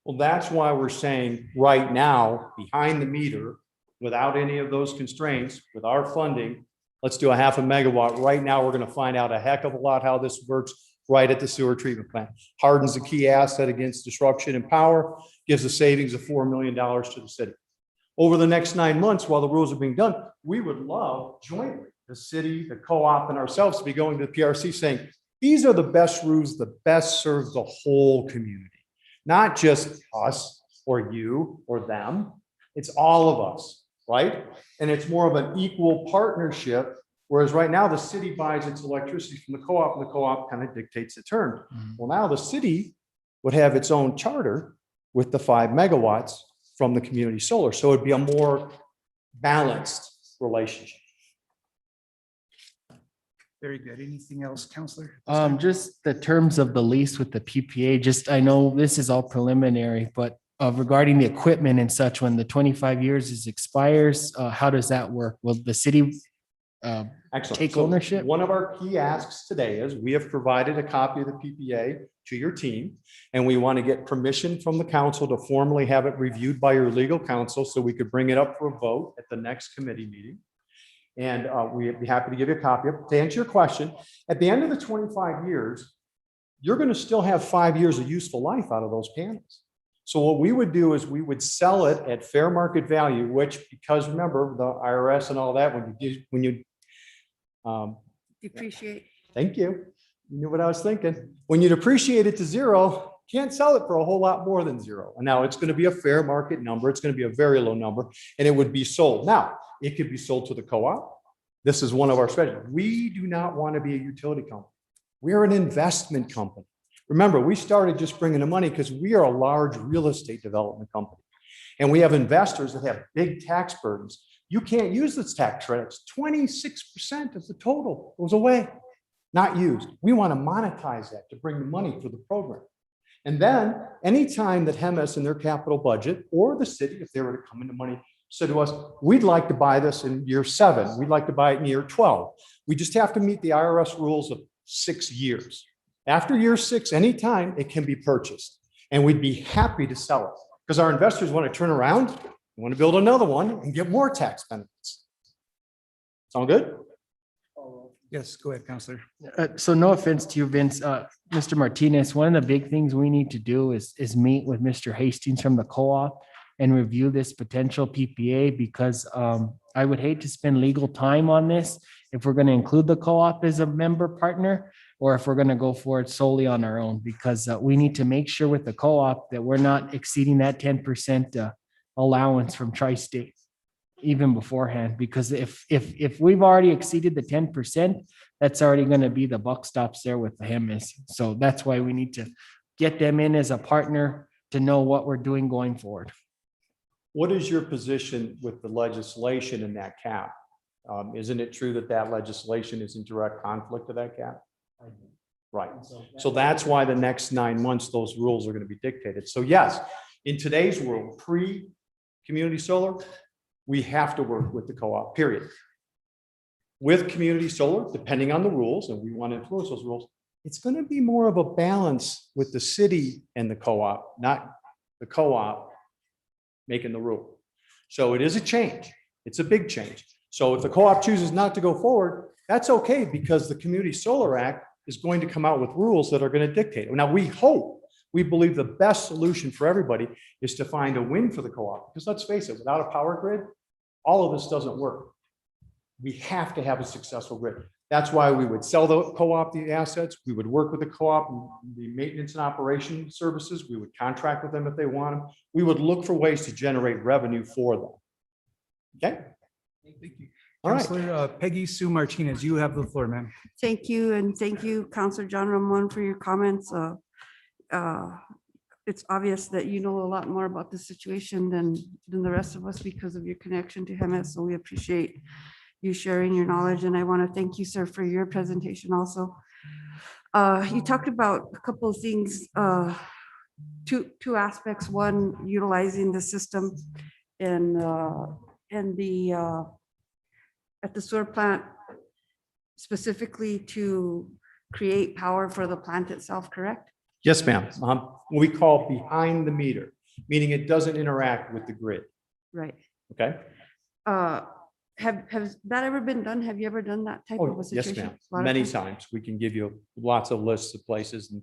Well, that's why we're saying right now, behind the meter, without any of those constraints, with our funding, let's do a 0.5 megawatt. Right now, we're going to find out a heck of a lot how this works right at the sewer treatment plant. Hardens the key asset against disruption and power, gives a savings of $4 million to the city. Over the next 9 months, while the rules are being done, we would love jointly, the city, the co-op, and ourselves to be going to the PRC saying, these are the best rules that best serve the whole community, not just us or you or them. It's all of us, right? And it's more of an equal partnership Whereas right now, the city buys its electricity from the co-op, and the co-op kind of dictates the terms. Well, now the city would have its own charter with the 5 megawatts from the community solar. So it'd be a more balanced relationship. Very good. Anything else, Counselor? Just the terms of the lease with the PPA, just, I know this is all preliminary, but regarding the equipment and such, when the 25 years is expires, how does that work? Will the city Excellent. take So ownership? One of our key asks today is we have provided a copy of the PPA to your team, and we want to get permission from the council to formally have it reviewed by your legal counsel so we could bring it up for a vote at the next committee meeting. And we'd be happy to give you a copy of it. To answer your question, at the end of the 25 years, you're going to still have 5 years of useful life out of those panels. So what we would do is we would sell it at fair market value, which, because remember the IRS and all that, when you Depreciate. thank you. You knew what I was thinking. When you depreciate it to zero, can't sell it for a whole lot more than zero. And now it's going to be a fair market number. It's going to be a very low number, and it would be sold. Now, it could be sold to the co-op. This is one of our strategies. We do not want to be a utility company. We're an investment company. Remember, we started just bringing the money because we are a large real estate development company. And we have investors that have big tax burdens. You can't use this tax credits. 26% of the total goes away, not used. We want to monetize that to bring the money for the program. And then anytime that HEMS in their capital budget, or the city, if they were to come into money, said to us, we'd like to buy this in year 7. We'd like to buy it in year 12. We just have to meet the IRS rules of 6 years. After year 6, anytime it can be purchased, and we'd be happy to sell it because our investors want to turn around, want to build another one and get more tax benefits. Sound good? Yes, go ahead, Counselor. So no offense to you, Vince, Mr. Martinez, one of the big things we need to do is meet with Mr. Hastings from the co-op and review this potential PPA, because I would hate to spend legal time on this if we're going to include the co-op as a member partner, or if we're going to go forward solely on our own, because we need to make sure with the co-op that we're not exceeding that 10% allowance from Tri-State even beforehand, because if we've already exceeded the 10%, that's already going to be the buck stops there with the HEMS. So that's why we need to get them in as a partner to know what we're doing going forward. What is your position with the legislation in that cap? Isn't it true that that legislation is in direct conflict to that cap? Right. So that's why the next 9 months, those rules are going to be dictated. So yes, in today's world, pre-community solar, we have to work with the co-op, period. With community solar, depending on the rules, and we want to influence those rules, it's going to be more of a balance with the city and the co-op, not the co-op making the rule. So it is a change. It's a big change. So if the co-op chooses not to go forward, that's okay, because the Community Solar Act is going to come out with rules that are going to dictate it. Now, we believe the best solution for everybody is to find a win for the co-op, because let's face it, without a power grid, all of this doesn't work. We have to have a successful grid. That's why we would sell the co-op the assets. We would work with the co-op, the maintenance and operation services. We would contract with them if they want them. We would look for ways to generate revenue for them. Okay? Thank you. All right. Counselor Peggy Sue Martinez, you have the floor, ma'am. Thank you, and thank you, Counselor John Ramon, for your comments. It's obvious that you know a lot more about the situation than the rest of us because of your connection to HEMS, so we appreciate you sharing your knowledge, and I want to thank you, sir, for your presentation also. You talked about a couple of things, two aspects. One, utilizing the system and the at the sewer plant specifically to create power for the plant itself, correct? Yes, ma'am. We call behind the meter, meaning it doesn't interact with the grid. Right. Okay? Has that ever been done? Have you ever done that type of a Oh, yes, situation? ma'am. A lot of Many times? times. We can give you lots of lists of places and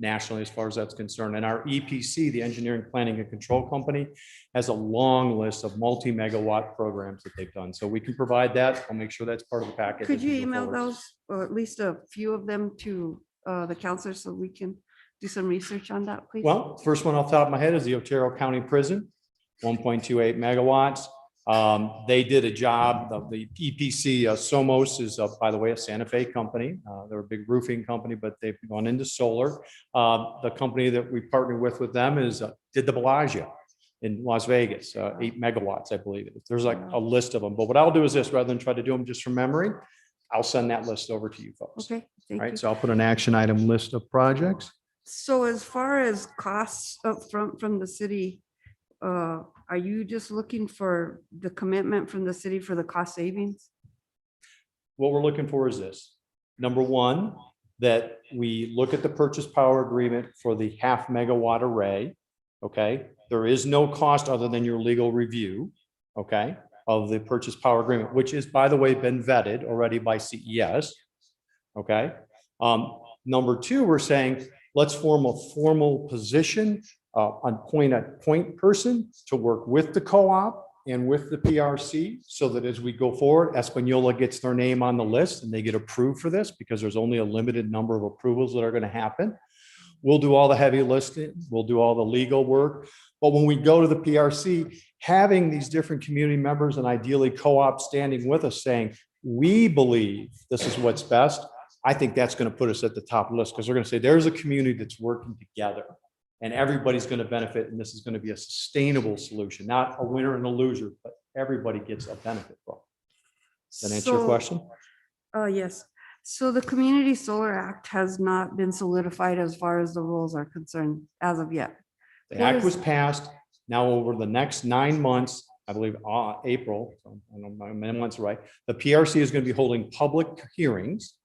nationally as far as that's concerned. And our EPC, the Engineering Planning and Control Company, has a long list of multi-megawatt programs that they've done. So we can provide that. I'll make sure that's part of the package. Could as we you go email forward. those, or at least a few of them, to the counselor so we can do some research on that, please? Well, first one off the top of my head is the Otero County Prison, 1.28 megawatts. They did a job, the EPC, Somos is, by the way, a Santa Fe company. They're a big roofing company, but they've gone into solar. The company that we partnered with them is, did the Bellagio in Las Vegas, 8 megawatts, I believe. There's like a list of them. But what I'll do is this, rather than try to do them just from memory, I'll send that list over to you folks. Okay, thank All you. right, so I'll put an action item list of projects. So as far as costs up front from the city, are you just looking for the commitment from the city for the cost savings? What we're looking for is this. Number one, that we look at the purchase power agreement for the 0.5 megawatt array. Okay, there is no cost other than your legal review, okay, of the purchase power agreement, which is, by the way, been vetted already by CES. Okay. Number two, we're saying, let's form a formal position on point person to work with the co-op and with the PRC, so that as we go forward, Espanola gets their name on the list and they get approved for this, because there's only a limited number of approvals that are going to happen. We'll do all the heavy lifting, we'll do all the legal work. But when we go to the PRC, having these different community members and ideally co-op standing with us saying, we believe this is what's best, I think that's going to put us at the top of the list, because they're going to say there's a community that's working together and everybody's going to benefit. And this is going to be a sustainable solution, not a winner and a loser, but everybody gets a benefit from it. Does that answer your question? Yes. So the Community Solar Act has not been solidified as far as the rules are concerned as of yet. The act was passed. Now over the next 9 months, I believe April, so I don't know my months right, the PRC is going to be holding public hearings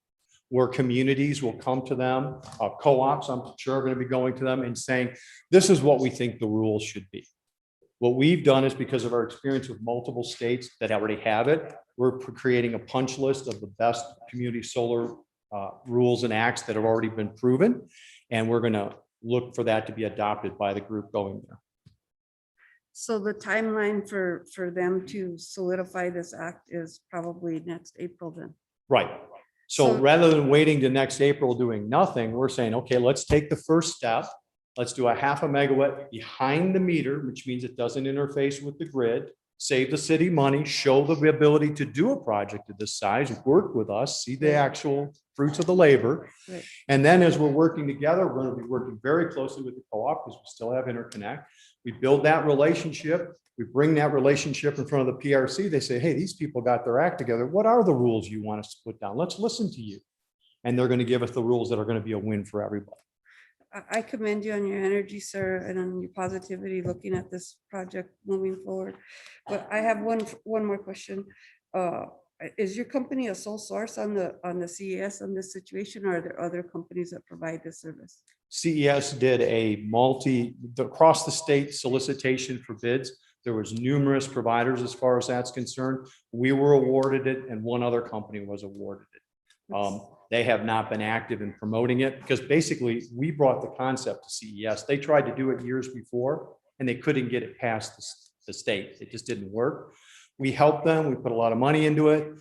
where communities will come to them, co-ops, I'm sure, are going to be going to them and saying, this is what we think the rules should be. What we've done is, because of our experience with multiple states that already have it, we're creating a punch list of the best community solar rules and acts that have already been proven. And we're going to look for that to be adopted by the group going there. So the timeline for them to solidify this act is probably next April then. Right. So rather than waiting to next April doing nothing, we're saying, okay, let's take the first step. Let's do a 0.5 megawatt behind the meter, which means it doesn't interface with the grid, save the city money, show the ability to do a project of this size, work with us, see the actual fruits of the labor. Right. And then as we're working together, we're going to be working very closely with the co-op, because we still have interconnect. We build that relationship. We bring that relationship in front of the PRC. They say, hey, these people got their act together. What are the rules you want us to put down? Let's listen to you. And they're going to give us the rules that are going to be a win for everybody. I commend you on your energy, sir, and on your positivity looking at this project moving forward. But I have one more question. Is your company a sole source on the CES on this situation, or are there other companies that provide this service? CES did a across the state solicitation for bids. There was numerous providers as far as that's concerned. We were awarded it, and one other company was awarded it. They have not been active in promoting it, because basically we brought the concept to CES. They tried to do it years before and they couldn't get it past the state. It just didn't work. We helped them. We put a lot of money into it,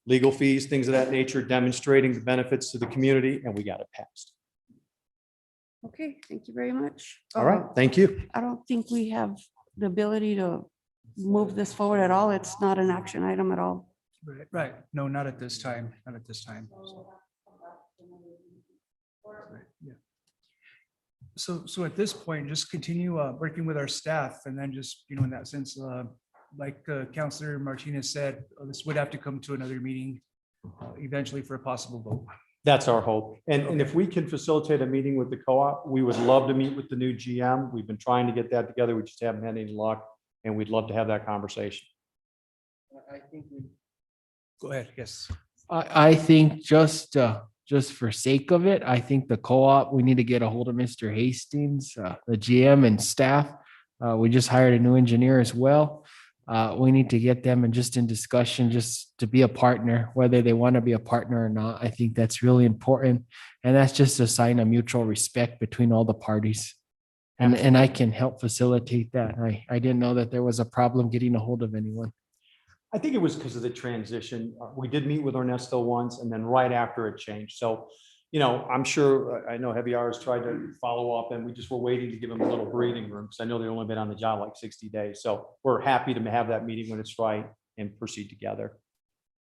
legal fees, things of that nature, demonstrating the benefits to the community, and we got it passed. Okay, thank you very much. All right, thank you. I don't think we have the ability to move this forward at all. It's not an action item at all. Right, right. No, not at this time, not at this time. Yeah. So at this point, just continue working with our staff, and then just, in that sense, like Councilor Martinez said, this would have to come to another meeting eventually for a possible vote. That's our hope. And if we can facilitate a meeting with the co-op, we would love to meet with the new GM. We've been trying to get that together. We just haven't had any luck, and we'd love to have that conversation. I think Go ahead, yes. I think just for sake of it, I think the co-op, we need to get a hold of Mr. Hastings, the GM and staff. We just hired a new engineer as well. We need to get them and just in discussion, just to be a partner, whether they want to be a partner or not. I think that's really important. And that's just a sign of mutual respect between all the parties. And I can help facilitate that. I didn't know that there was a problem getting a hold of anyone. I think it was because of the transition. We did meet with Ernesto once, and then right after it changed. So, I'm sure, I know Heavy Hours tried to follow up and we just were waiting to give them a little breathing room because I know they've only been on the job like 60 days. So we're happy to have that meeting when it's right and proceed together.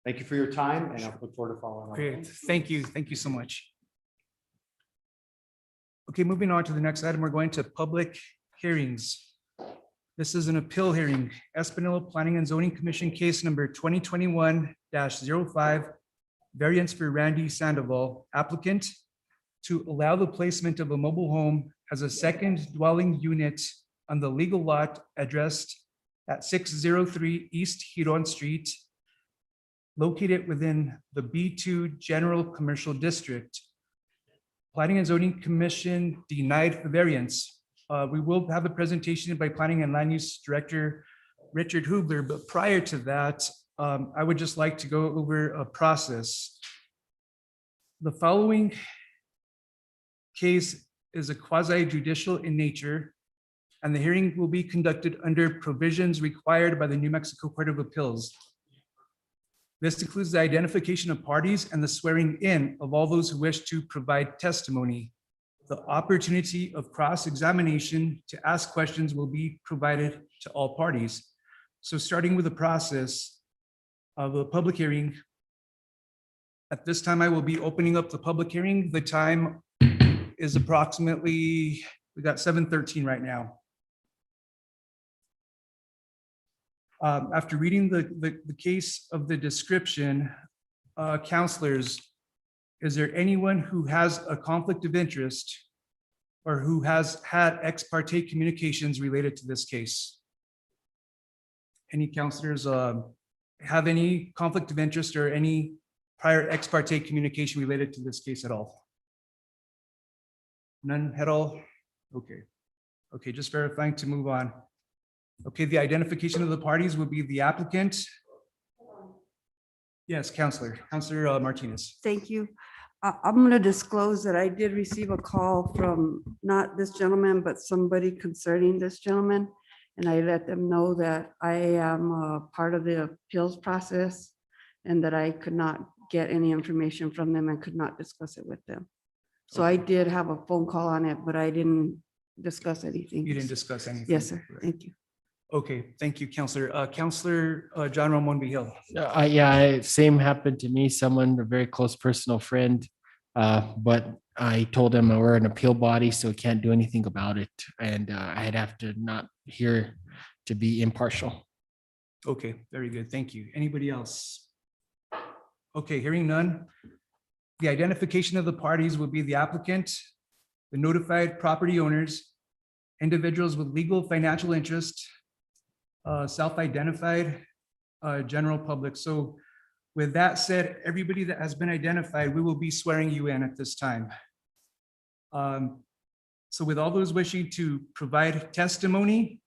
Thank you for your time and I look forward to following up. Great, thank you. Thank you so much. Okay, moving on to the next item, we're going to public hearings. This is an appeal hearing, Espanola Planning and Zoning Commission case number 2021-05, variance for Randy Sandoval, applicant, to allow the placement of a mobile home as a second dwelling unit on the legal lot addressed at 603 East Huron Street, located within the B2 General Commercial District. Planning and Zoning Commission denied the variance. We will have a presentation by Planning and Land Use Director Richard Hubler, but prior to that, I would just like to go over a process. The following case is a quasi judicial in nature, and the hearing will be conducted under provisions required by the New Mexico Court of Appeals. This includes the identification of parties and the swearing in of all those who wish to provide testimony. The opportunity of cross-examination to ask questions will be provided to all parties. So starting with the process of a public hearing, at this time, I will be opening up the public hearing. The time is approximately, we got 7:13 right now. After reading the case of the description, counselors, is there anyone who has a conflict of interest or who has had ex parte communications related to this case? Any counselors have any conflict of interest or any prior ex parte communication related to this case at all? None at all? Okay. Okay, just verifying to move on. Okay, the identification of the parties will be the applicant. Yes, Counselor Martinez. Thank you. I'm going to disclose that I did receive a call from not this gentleman, but somebody concerning this gentleman. And I let them know that I am a part of the appeals process and that I could not get any information from them and could not discuss it with them. So I did have a phone call on it, but I didn't discuss anything. You didn't discuss anything? Yes, sir. Thank you. Okay, thank you, Counselor. Counselor John Ramon Vigil. Yeah, same happened to me, someone, a very close personal friend. But I told him we're an appeal body, so we can't do anything about it. And I'd have to not hear to be impartial. Okay, very good. Thank you. Anybody else? Okay, hearing none. The identification of the parties will be the applicant, the notified property owners, individuals with legal financial interest, self-identified, general public. So with that said, everybody that has been identified, we will be swearing you in at this time. So with all those wishing to provide testimony,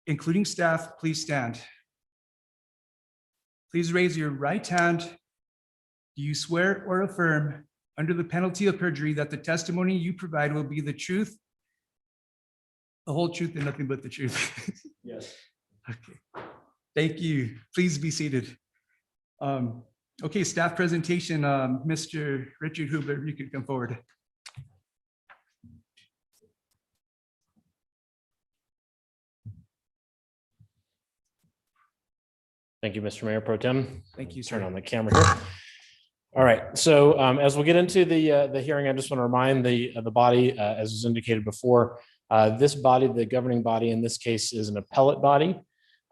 including staff, please stand. Please raise your right hand. Do you swear or affirm under the penalty of perjury that the testimony you provide will be the truth, the whole truth, and nothing but the truth? Yes. Okay, thank you. Please be seated. Okay, staff presentation, Mr. Richard Hubler, you could come forward. Thank you, Mr. Mayor Pro Tem. Thank you, sir. Turn on the camera here. All right, so as we'll get into the hearing, I just want to remind the body, as was indicated before, this body, the governing body in this case, is an appellate body.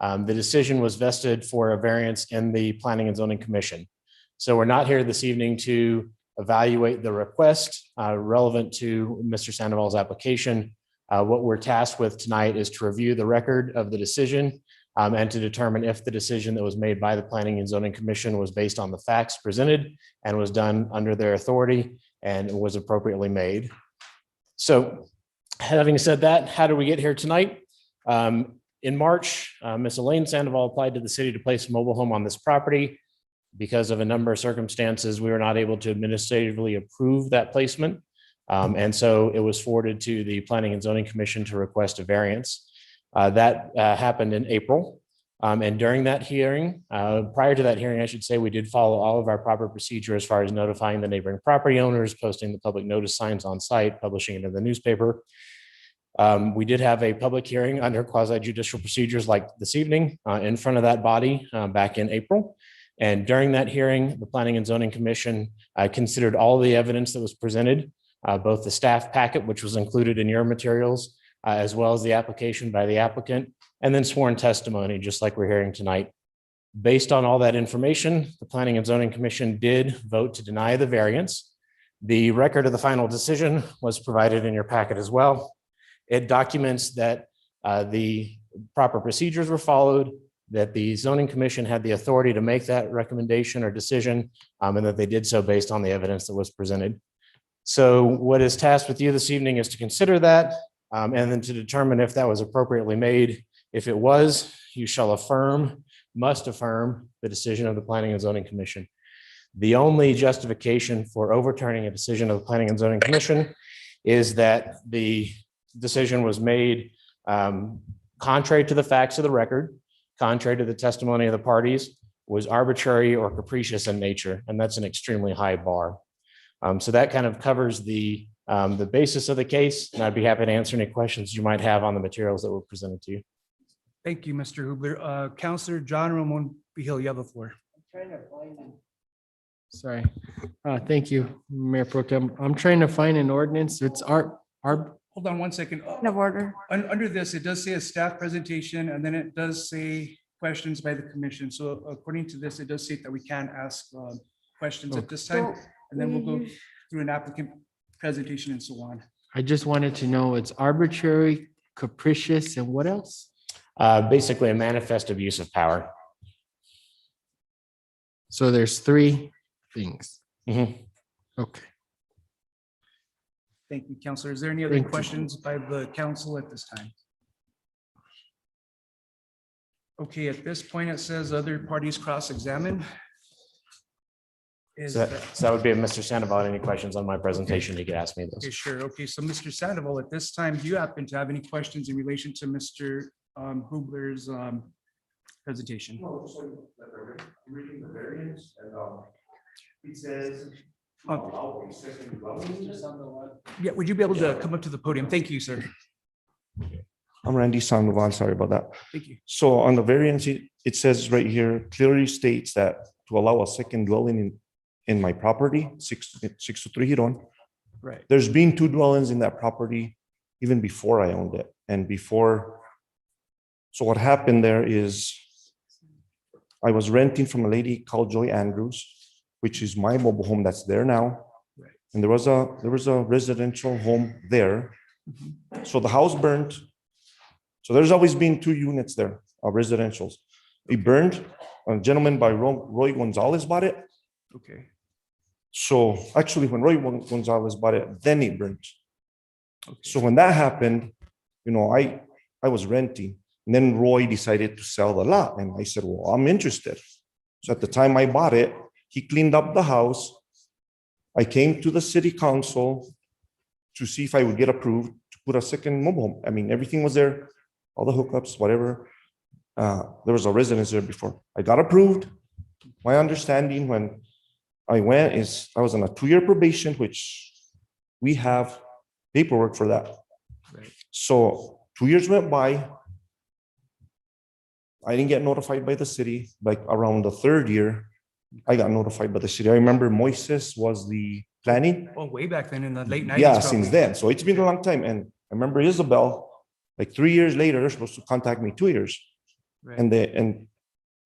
The decision was vested for a variance in the Planning and Zoning Commission. So we're not here this evening to evaluate the request relevant to Mr. Sandoval's application. What we're tasked with tonight is to review the record of the decision and to determine if the decision that was made by the Planning and Zoning Commission was based on the facts presented and was done under their authority and was appropriately made. So having said that, how did we get here tonight? In March, Ms. Elaine Sandoval applied to the city to place a mobile home on this property. Because of a number of circumstances, we were not able to administratively approve that placement. And so it was forwarded to the Planning and Zoning Commission to request a variance. That happened in April. And during that hearing, prior to that hearing, I should say, we did follow all of our proper procedure as far as notifying the neighboring property owners, posting the public notice signs on site, publishing it in the newspaper. We did have a public hearing under quasi judicial procedures like this evening in front of that body back in April. And during that hearing, the Planning and Zoning Commission considered all the evidence that was presented, both the staff packet, which was included in your materials, as well as the application by the applicant, and then sworn testimony, just like we're hearing tonight. Based on all that information, the Planning and Zoning Commission did vote to deny the variance. The record of the final decision was provided in your packet as well. It documents that the proper procedures were followed, that the zoning commission had the authority to make that recommendation or decision, and that they did so based on the evidence that was presented. So what is tasked with you this evening is to consider that, and then to determine if that was appropriately made. If it was, you shall must affirm the decision of the Planning and Zoning Commission. The only justification for overturning a decision of the Planning and Zoning Commission is that the decision was made contrary to the facts of the record, contrary to the testimony of the parties, was arbitrary or capricious in nature, and that's an extremely high bar. So that kind of covers the basis of the case, and I'd be happy to answer any questions you might have on the materials that were presented to you. Thank you, Mr. Hubler. Counselor John Ramon Vihil, you have the floor. Sorry. Thank you, Mayor Pro Tem. I'm trying to find an ordinance. It's our. Hold on 1 second. Of order. Under this, it does say a staff presentation, and then it does say questions by the commission. So according to this, it does say that we can ask questions at this time, and then we'll go through an applicant presentation and so on. I just wanted to know it's arbitrary, capricious, and what else? Basically a manifest abuse of power. So there's three things. Mhm. Okay. Thank you, Counselor. Is there any other Thank you. questions by the council at this time? Okay, at this point, it says other parties cross-examine. Is So that would be if Mr. Sandoval had any questions on my presentation, he could ask me Okay, those. sure. Okay, so Mr. Sandoval, at this time, do you happen to have any questions in relation to Mr. Hubler's presentation? Reading the variance and it says. Yeah, would you be able to come up to the podium? Thank you, sir. I'm Randy Sandoval, sorry about that. Thank you. So on the variance, it says right here, clearly states that to allow a second dwelling in my property, 623 Huron. Right. There's been two dwellings in that property even before I owned it and before. So what happened there is I was renting from a lady called Joy Andrews, which is my mobile home that's there now. Right. And there was a residential home there. So the house burned. So there's always been two units there, residentials. It burned. A gentleman by Roy Gonzalez bought it. Okay. So actually, when Roy Gonzalez bought it, then it burned. So when that happened, I was renting. And then Roy decided to sell the lot. And I said, well, I'm interested. So at the time I bought it, he cleaned up the house. I came to the city council to see if I would get approved to put a second mobile home. I mean, everything was there, all the hookups, whatever. There was a residence there before. I got approved. My understanding when I went is I was on a 2-year probation, which we have paperwork for that. Right. So 2 years went by. I didn't get notified by the city. Like around the 3rd year, I got notified by the city. I remember Moises was the planning. Oh, way back then in the late 90s. Yeah, probably. since then. So it's been a long time. And I remember Isabel, like 3 years later, they're supposed to contact me 2 years. Right. And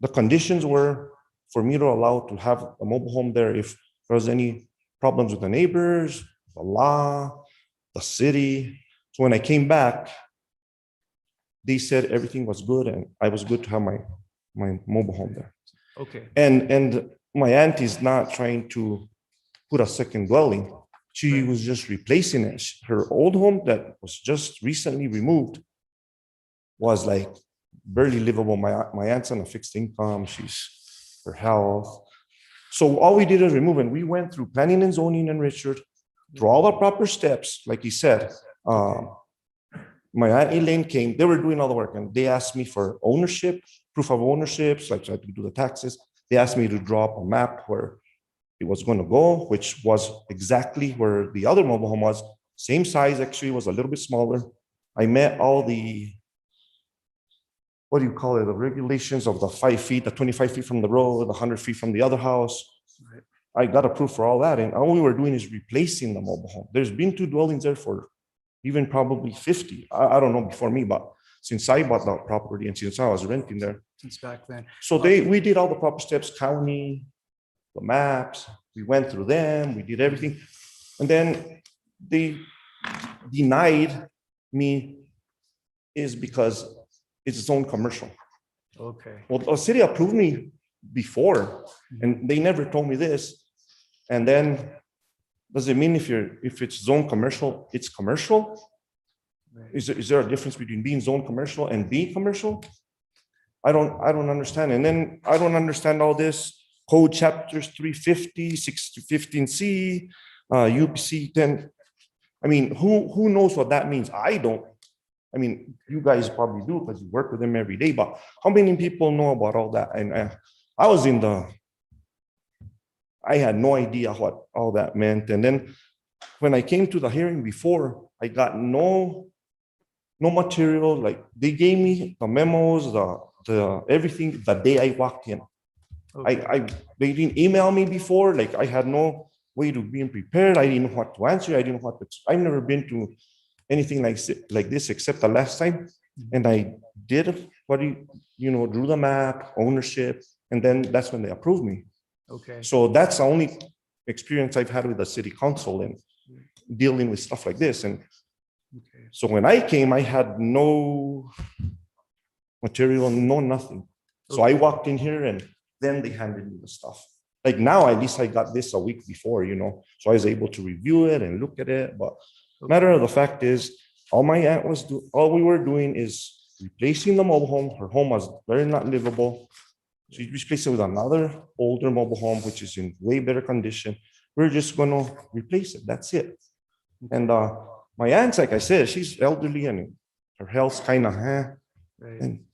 the conditions were for me to allow to have a mobile home there if there was any problems with the neighbors, the law, the city. So when I came back, they said everything was good and I was good to have my mobile home there. Okay. And my aunt is not trying to put a second dwelling. She was just replacing it. Her old home that was just recently removed was like barely livable. My aunt's on a fixed income. Her health. So all we did is remove, and we went through planning and zoning and Richard, through all the proper steps, like he said. My aunt Elaine came, they were doing all the work, and they asked me for ownership, proof of ownerships, like so I had to do the taxes. They asked me to draw up a map where it was going to go, which was exactly where the other mobile home was. Same size, actually, was a little bit smaller. I met all the, what do you call it, the regulations of the 5 feet, the 25 feet from the road, the 100 feet from the other house. I got approved for all that, and all we were doing is replacing the mobile home. There's been 2 dwellings there for even probably 50. I don't know before me, but since I bought that property and since I was renting there. Since back then. So we did all the proper steps, county, the maps, we went through them, we did everything. And then they denied me is because it's its own commercial. Okay. Well, the city approved me before, and they never told me this. And then, does it mean if it's zone commercial, it's commercial? Is there a difference between being zone commercial and being commercial? I don't understand. And then I don't understand all this code chapters 350, 615C, UPC 10. I mean, who knows what that means? I don't. I mean, you guys probably do because you work with them every day, but how many people know about all that? And I had no idea what all that meant. And then when I came to the hearing before, I got no material. Like they gave me the memos, the everything the day I walked in. Okay. They didn't email me before. Like I had no way to being prepared. I didn't know what to answer. I didn't know what to. I've never been to anything like this except the last time. And I did drew the map, ownership, and then that's when they approved me. Okay. So that's the only experience I've had with the city council and dealing with stuff like this. And so when I came, I had no material, no nothing. So I walked in here and then they handed me the stuff. Like now, at least I got this a week before, so I was able to review it and look at it. But matter of the fact is, all my aunt all we were doing is replacing the mobile home. Her home was very not livable. So you replace it with another older mobile home, which is in way better condition. We're just going to replace it. That's it. And my aunt, like I said, she's elderly and her health's kind of, Right. and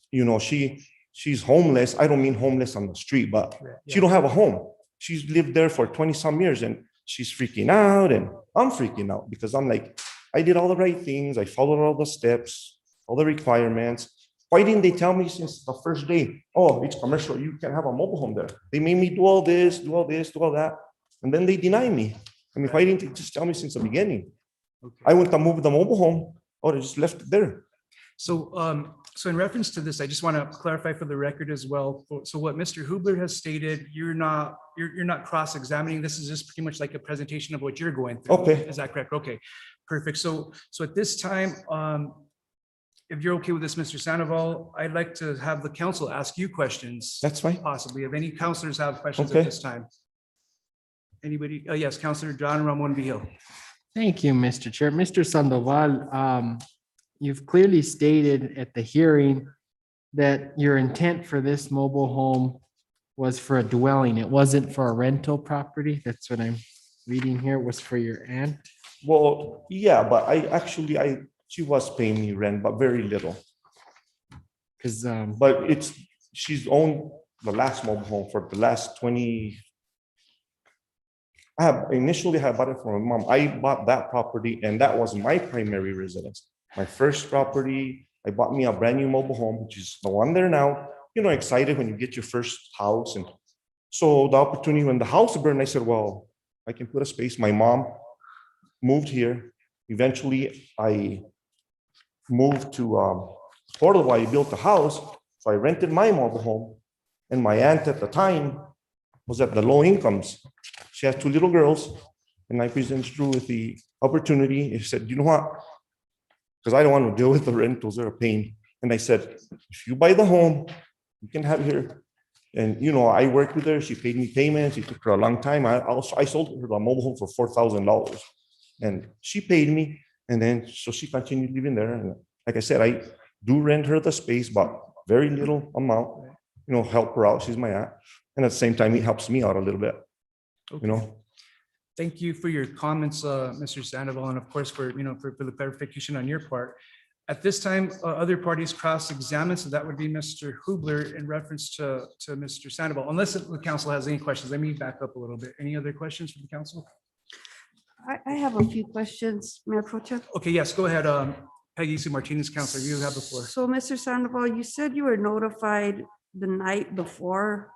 she's homeless. I don't mean homeless on the street, but she don't have a home. She's lived there for 20 some years and she's freaking out, and I'm freaking out because I'm like, I did all the right things. I followed all the steps, all the requirements. Why didn't they tell me since the first day? Oh, it's commercial. You can have a mobile home there. They made me do all this, do all this, do all that. And then they deny me. I mean, why didn't they just tell me since the beginning? Okay. I went to move the mobile home. Oh, they just left it there. So, so in reference to this, I just want to clarify for the record as well. So what Mr. Hubler has stated, you're not cross-examining. This is just pretty much like a presentation of what you're going through. Okay. Is that correct? Okay, perfect. So at this time, if you're okay with this, Mr. Sandoval, I'd like to have the council ask you questions. That's fine. Possibly. If any councilors have questions Okay. at this time. Anybody? Yes, Councilor John Ramon Vigil. Thank you, Mr. Chair. Mr. Sandoval, you've clearly stated at the hearing that your intent for this mobile home was for a dwelling. It wasn't for a rental property. That's what I'm reading here. It was for your aunt. Well, yeah, but she was paying me rent, but very little. Because but she's owned the last mobile home for the last 20. I bought it from my mom. I bought that property and that was my primary residence. My first property, I bought me a brand new mobile home, which is the one there now. Excited when you get your first house. And so the opportunity when the house burned, I said, well, I can put a space. My mom moved here. Eventually, I moved to Portable. I built a house. So I rented my mobile home. And my aunt at the time was at the low incomes. She had 2 little girls. And I presented her with the opportunity. She said, you know what? Because I don't want to deal with the rentals, they're a pain. And I said, if you buy the home, you can have her. And I worked with her. She paid me payments. It took her a long time. I sold her the mobile home for $4,000, and she paid me. And then so she continued living there. And like I said, I do rent her the space, but very little amount. Help her out. She's my aunt, and at the same time, it helps me out a little bit. Okay. Thank you for your comments, Mr. Sandoval, and of course for the clarification on your part. At this time, other parties cross-examined, so that would be Mr. Hubler in reference to Mr. Sandoval. Unless the council has any questions, let me back up a little bit. Any other questions from the council? I have a few questions, Mayor Pro Tem. Okay, yes, go ahead. Peggy Sue Martinez, Counselor, you have the floor. So, Mr. Sandoval, you said you were notified the night before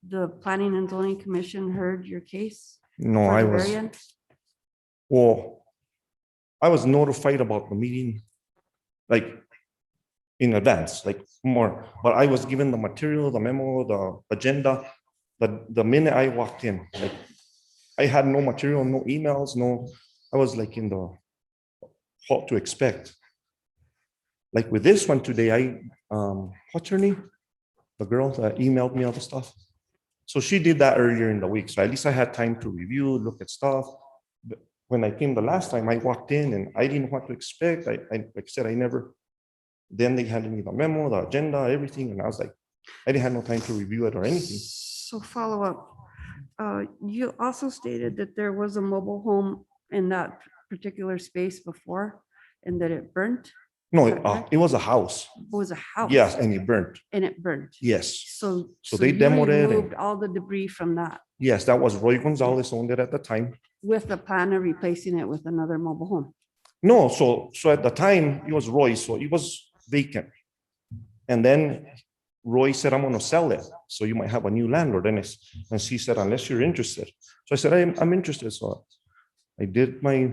the Planning and Zoning Commission heard your case? No, for I the was, variance? well, I was notified about the meeting, like in advance, like more, but I was given the material, the memo, the agenda, the minute I walked in, like I had no material, no emails, no, I was like in the, what to expect. Like with this one today, what's her name? The girl that emailed me all the stuff. So she did that earlier in the week. So at least I had time to review, look at stuff. But when I came the last time, I walked in and I didn't know what to expect. I like I said, I never, then they handed me the memo, the agenda, everything. And I was like, I didn't have no time to review it or anything. So follow up. You also stated that there was a mobile home in that particular space before and that it burnt. No, Is that correct? it was a house. It was a house. Yes, and it burnt. And it burnt. Yes. So. So they you demoed it and- removed all the debris from that Yes, that was Roy Gonzalez owned it at the time. with the plan of replacing it with another mobile home. No, so at the time, it was Roy, so it was vacant. And then Roy said, I'm gonna sell it, so you might have a new landlord. And she said, unless you're interested. So I said, I'm interested. So I did my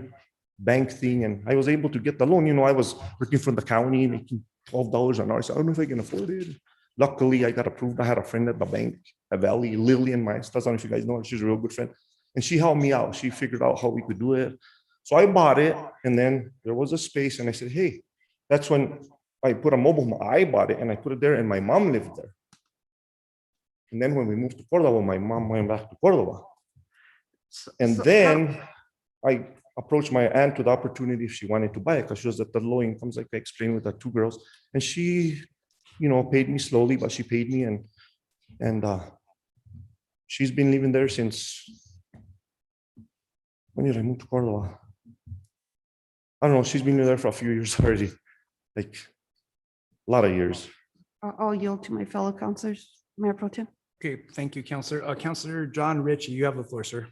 bank thing and I was able to get the loan. You know, I was working for the county, making $12 an hour. So I don't know if I can afford it. Luckily, I got approved. I had a friend at the bank, at Valley, Lillian Maestas. I don't know if you guys know her. She's a real good friend. And she helped me out. She figured out how we could do it. So I bought it and then there was a space and I said, hey, that's when I put a mobile home. I bought it and I put it there and my mom lived there. And then when we moved to Cordova, my mom went back to Cordova. And then I approached my aunt with the opportunity if she wanted to buy it because she was at the low incomes, like I explained with the two girls. And she, you know, paid me slowly, but she paid me and she's been living there since, when did I move to Cordova? I don't know, she's been there for a few years already, like a lot of years. I'll yield to my fellow counselors, Mayor Pro Tem. Okay, thank you, Counselor. Counselor John Ritchie, you have the floor, sir.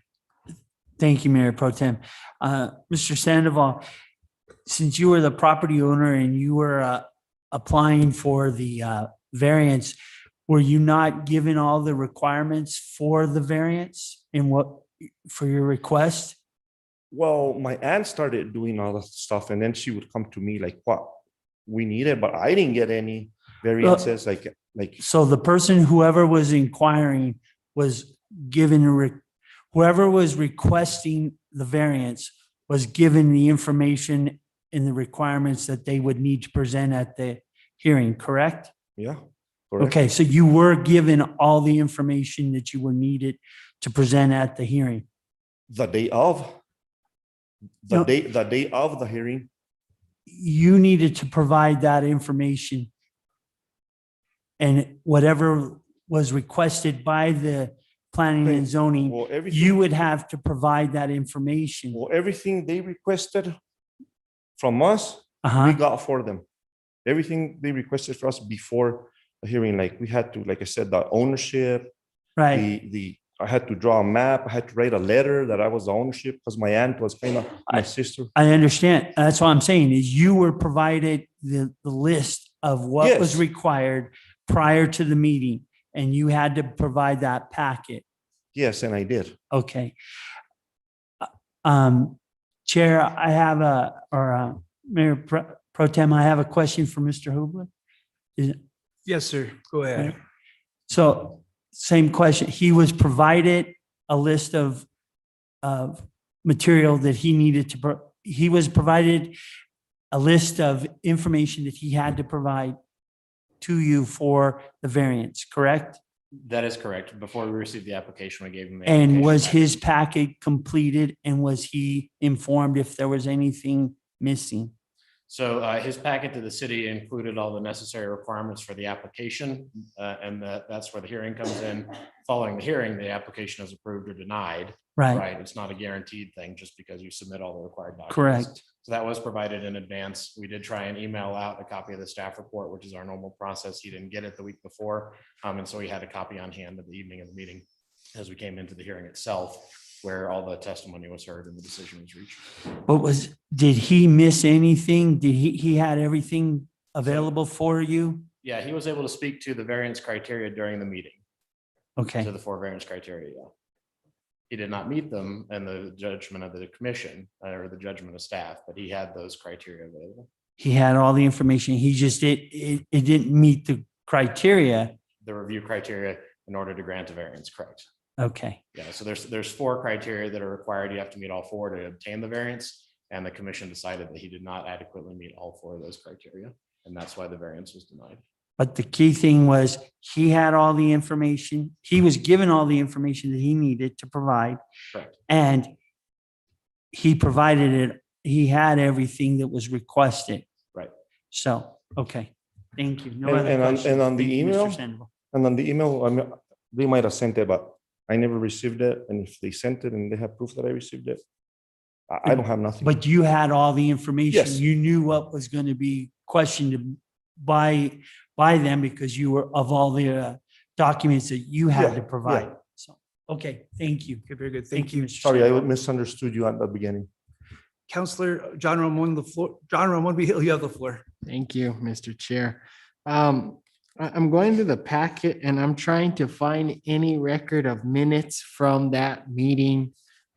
Thank you, Mayor Pro Tem. Mr. Sandoval, since you were the property owner and you were applying for the variance, were you not given all the requirements for the variance and what for your request? Well, my aunt started doing all that stuff and then she would come to me like, what we needed, but I didn't get any variances like. So the person, whoever was inquiring was given, whoever was requesting the variance was given the information and the requirements that they would need to present at the hearing, correct? Yeah. Correct. Okay, so you were given all the information that you were needed to present at the hearing. The day of, No. the day of the hearing. You needed to provide that information. And whatever was requested by the planning and zoning, Well, everything, you would have to provide that information. well, everything they requested from us, we Uh-huh. got for them. Everything they requested for us before the hearing, like we had to, like I said, the ownership, Right. I had to draw a map. I had to write a letter that I was the ownership because my aunt was kind of my sister. I understand. That's what I'm saying is you were provided the list of what was Yes. required prior to the meeting and you had to provide that packet. Yes, and I did. Okay. Chair, I have Mayor Pro Tem, I have a question for Mr. Hubler. Is it- Yes, sir. Go ahead. So same question. He was provided a list of material that he needed to, he was provided a list of information that he had to provide to you for the variance, correct? That is correct. Before we received the application, we gave him. the And application was package. his packet completed and was he informed if there was anything missing? So his packet to the city included all the necessary requirements for the application, and that's where the hearing comes in. Following the hearing, the application is approved or denied. Right. It's not a guaranteed thing just because you submit all the required documents. Correct. So that was provided in advance. We did try and email out a copy of the staff report, which is our normal process. He didn't get it the week before. And so he had a copy on hand at the evening of the meeting as we came into the hearing itself, where all the testimony was heard and the decision was reached. Did he miss anything? He had everything available for you? Yeah, he was able to speak to the variance criteria during the meeting. Okay. To the 4 variance criteria. Yeah. He did not meet them in the judgment of the commission or the judgment of staff, but he had those criteria available. He had all the information. He just it didn't meet the criteria. The review criteria in order to grant a variance, correct? Okay. Yeah, so there's 4 criteria that are required. You have to meet all 4 to obtain the variance. And the commission decided that he did not adequately meet all 4 of those criteria. And that's why the variance was denied. But the key thing was he had all the information. He was given all the information that he needed to provide. Correct. And he provided it. He had everything that was requested. Right. So, okay. Thank you. No And- other and on- questions. and on the Thank you, Mr. email? Sandoval. And on the email, I mean, they might have sent it, but I never received it. And if they sent it and they have proof that I received it, I don't have nothing. But you had all the information. Yes. You knew what was going to be questioned by them because you were of all the documents that you had Yeah, to provide. yeah. So, okay, thank you. Okay, very good. Thank you, Mr. Sorry, I Sandoval. misunderstood you at the beginning. Counselor John Ramon, the floor. John Ramon Vihil, you have the floor. Thank you, Mr. Chair. I'm going to the packet and I'm trying to find any record of minutes from that meeting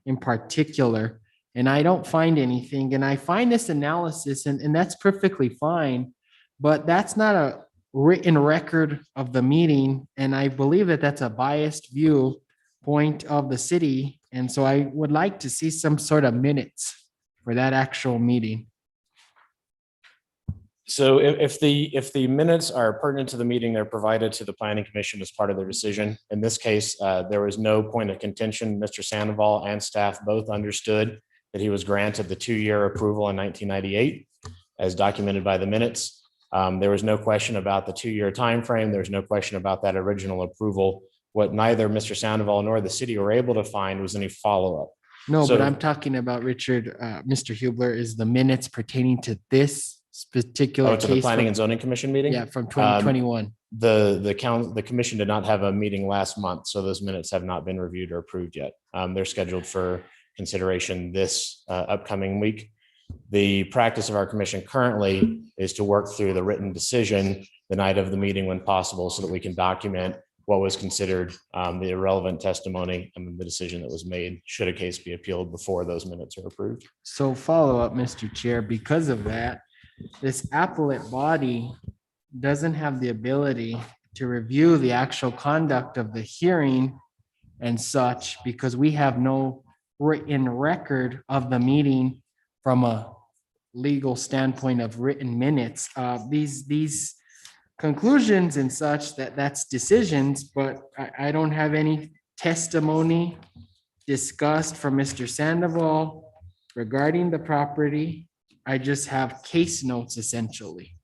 in particular. And I don't find anything. And I find this analysis and that's perfectly fine, but that's not a written record of the meeting. And I believe that that's a biased viewpoint of the city. And so I would like to see some sort of minutes for that actual meeting. So if the minutes are pertinent to the meeting, they're provided to the planning commission as part of their decision. In this case, there was no point of contention. Mr. Sandoval and staff both understood that he was granted the 2-year approval in 1998 as documented by the minutes. There was no question about the 2-year timeframe. There's no question about that original approval. What neither Mr. Sandoval nor the city were able to find was any follow-up. No, So- but I'm talking about Richard, Mr. Hubler, is the minutes pertaining to this particular Oh, to the case Planning from- and Zoning Commission meeting? Yeah, from 2021. The commission did not have a meeting last month, so those minutes have not been reviewed or approved yet. They're scheduled for consideration this upcoming week. The practice of our commission currently is to work through the written decision the night of the meeting when possible, so that we can document what was considered the irrelevant testimony and the decision that was made, should a case be appealed before those minutes are approved. So follow up, Mr. Chair, because of that, this appellate body doesn't have the ability to review the actual conduct of the hearing and such, because we have no written record of the meeting from a legal standpoint of written minutes. These conclusions and such, that's decisions, but I don't have any testimony discussed from Mr. Sandoval regarding the property. I just have case notes essentially.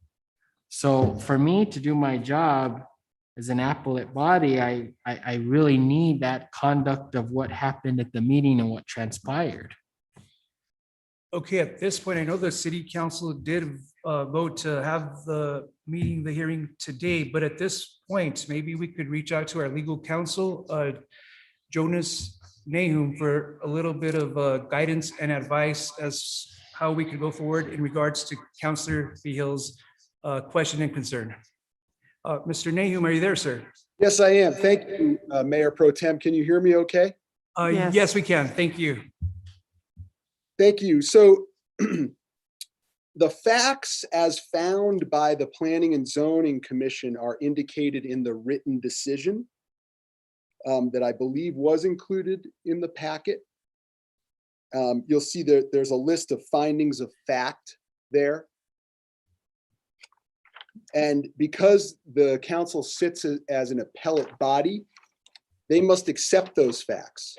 So for me to do my job as an appellate body, I really need that conduct of what happened at the meeting and what transpired. Okay, at this point, I know the city council did vote to have the meeting, the hearing today, but at this point, maybe we could reach out to our legal counsel, Jonas Nahum, for a little bit of guidance and advice as how we could go forward in regards to Councilor Vihil's question and concern. Mr. Nahum, are you there, sir? Yes, I am. Thank you, Mayor Pro Tem. Can you hear me okay? Yes. Yes, we can. Thank you. Thank you. So the facts as found by the Planning and Zoning Commission are indicated in the written decision that I believe was included in the packet. You'll see that there's a list of findings of fact there. And because the council sits as an appellate body, they must accept those facts.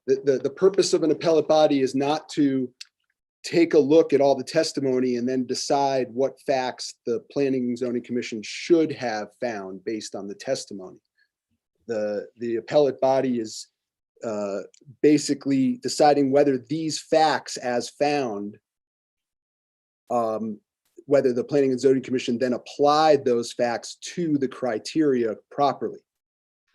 The purpose of an appellate body is not to take a look at all the testimony and then decide what facts the Planning and Zoning Commission should have found based on the testimony. The appellate body is basically deciding whether these facts as found, whether the Planning and Zoning Commission then applied those facts to the criteria properly.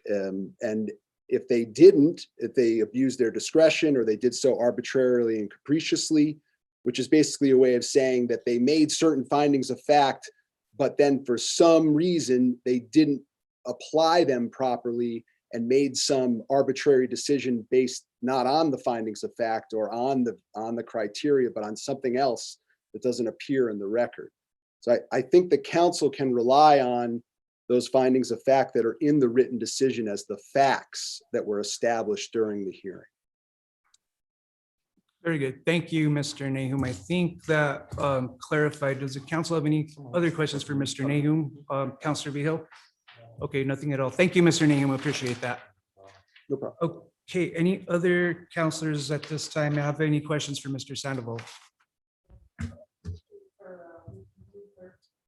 And if they didn't, if they abused their discretion or they did so arbitrarily and capriciously, which is basically a way of saying that they made certain findings of fact, but then for some reason they didn't apply them properly and made some arbitrary decision based not on the findings of fact or on the criteria, but on something else that doesn't appear in the record. So I think the council can rely on those findings of fact that are in the written decision as the facts that were established during the hearing. Very good. Thank you, Mr. Nahum. I think that clarified. Does the council have any other questions for Mr. Nahum? Councilor Vihil? Okay, nothing at all. Thank you, Mr. Nahum. Appreciate that. No problem. Okay, any other councilors at this time have any questions for Mr. Sandoval?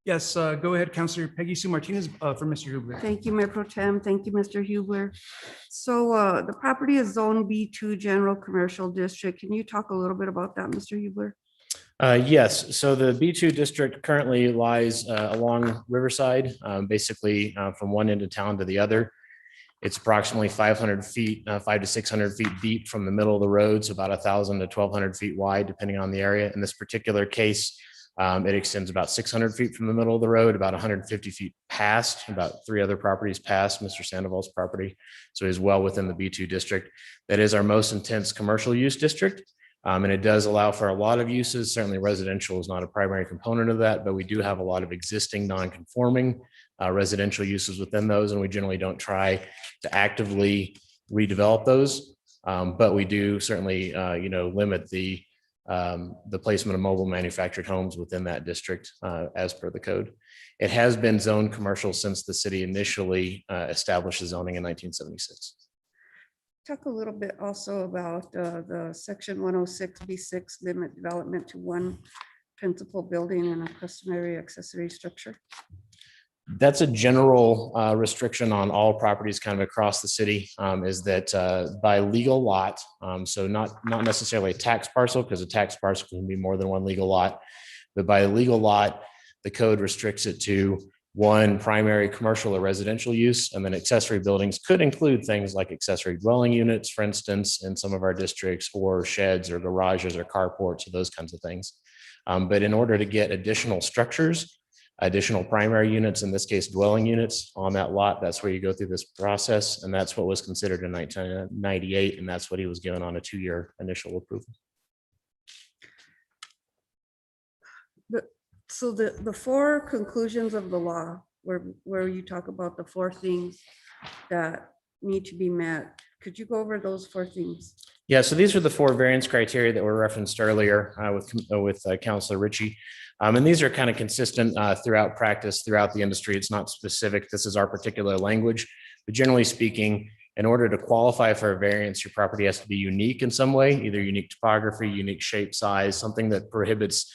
Yes, go ahead, Councilor Peggy Sue Martinez for Mr. Hubler. Thank you, Mayor Pro Tem. Thank you, Mr. Hubler. So the property is Zone B2 General Commercial District. Can you talk a little bit about that, Mr. Hubler? Yes, so the B2 district currently lies along Riverside, basically from one end of town to the other. It's approximately 500 feet, 500 to 600 feet deep from the middle of the road, so about 1,000 to 1,200 feet wide, depending on the area. In this particular case, it extends about 600 feet from the middle of the road, about 150 feet past, about 3 other properties past Mr. Sandoval's property. So he's well within the B2 district. That is our most intense commercial use district. And it does allow for a lot of uses. Certainly residential is not a primary component of that, but we do have a lot of existing non-conforming residential uses within those. And we generally don't try to actively redevelop those. But we do certainly, limit the placement of mobile manufactured homes within that district as per the code. It has been zoned commercial since the city initially established the zoning in 1976. Talk a little bit also about the section 106B6 limit development to one principal building and a customary accessory structure. That's a general restriction on all properties kind of across the city, is that by legal lot, so not necessarily a tax parcel, because a tax parcel can be more than one legal lot, but by a legal lot, the code restricts it to one primary commercial or residential use, and then accessory buildings could include things like accessory dwelling units, for instance, in some of our districts, or sheds or garages or carports or those kinds of things. But in order to get additional structures, additional primary units, in this case, dwelling units on that lot, that's where you go through this process. And that's what was considered in 1998. And that's what he was given on a 2-year initial approval. So the 4 conclusions of the law, where you talk about the 4 things that need to be met, could you go over those 4 things? Yeah, so these are the 4 variance criteria that were referenced earlier with Councilor Ritchie. And these are kind of consistent throughout practice, throughout the industry. It's not specific. This is our particular language. But generally speaking, in order to qualify for a variance, your property has to be unique in some way, either unique topography, unique shape, size, something that prohibits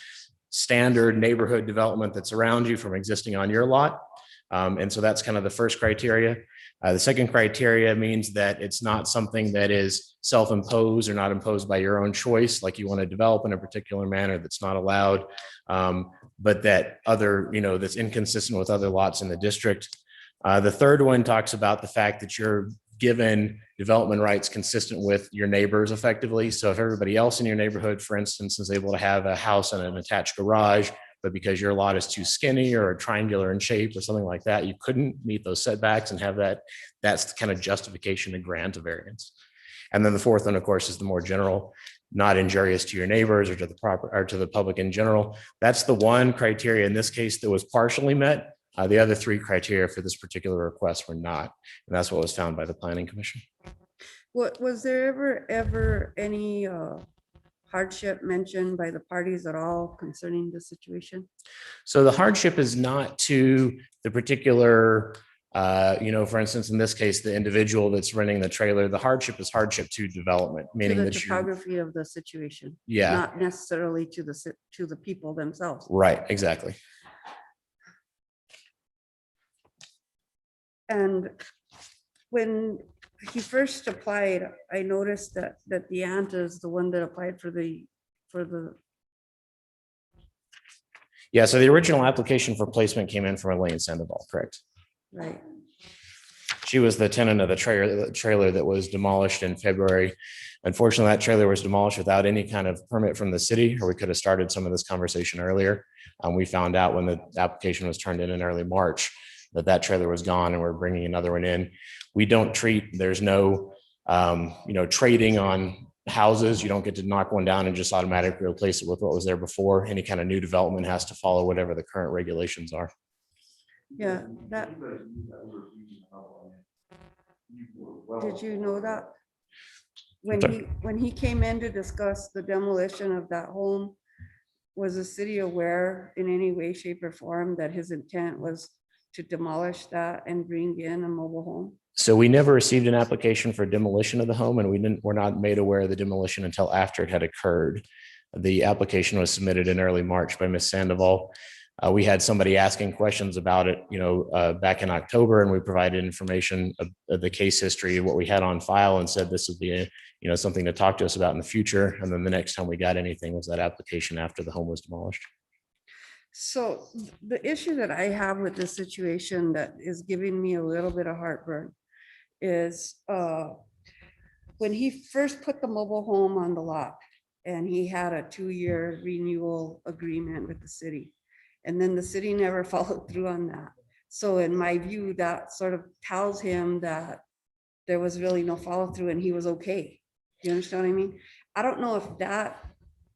standard neighborhood development that's around you from existing on your lot. And so that's kind of the first criteria. The second criteria means that it's not something that is self-imposed or not imposed by your own choice, like you want to develop in a particular manner that's not allowed, but that that's inconsistent with other lots in the district. The third one talks about the fact that you're given development rights consistent with your neighbors effectively. So if everybody else in your neighborhood, for instance, is able to have a house and an attached garage, but because your lot is too skinny or triangular in shape or something like that, you couldn't meet those setbacks and have that's the kind of justification to grant a variance. And then the fourth one, of course, is the more general, not injurious to your neighbors or to the public in general. That's the one criteria in this case that was partially met. The other 3 criteria for this particular request were not, and that's what was found by the Planning Commission. Was there ever any hardship mentioned by the parties at all concerning the situation? So the hardship is not to the particular For instance, in this case, the individual that's renting the trailer, the hardship is hardship to development, To meaning the that you, topography of the situation. Yeah. Not necessarily to the people themselves. right, exactly. And when he first applied, I noticed that the aunt is the one that applied for the, Yeah, so the original application for placement came in from Elaine Sandoval, correct? right. She was the tenant of the trailer that was demolished in February. Unfortunately, that trailer was demolished without any kind of permit from the city, or we could have started some of this conversation earlier. We found out when the application was turned in early March that trailer was gone, and we're bringing another one in. We don't treat, there's no, trading on houses. You don't get to knock one down and just automatically replace it with what was there before. Any kind of new development has to follow whatever the current regulations are. Yeah, that, did you know that? When he came in to discuss the demolition of that home, was the city aware in any way, shape, or form that his intent was to demolish that and bring in a mobile home? So we never received an application for demolition of the home, and we're not made aware of the demolition until after it had occurred. The application was submitted in early March by Ms. Sandoval. We had somebody asking questions about it, back in October, and we provided information of the case history, what we had on file, and said this would be something to talk to us about in the future. And then the next time we got anything was that application after the home was demolished. So the issue that I have with this situation that is giving me a little bit of heartburn is when he first put the mobile home on the lot and he had a 2-year renewal agreement with the city. And then the city never followed through on that. So in my view, that sort of tells him that there was really no follow through and he was okay. You understand what I mean? I don't know if that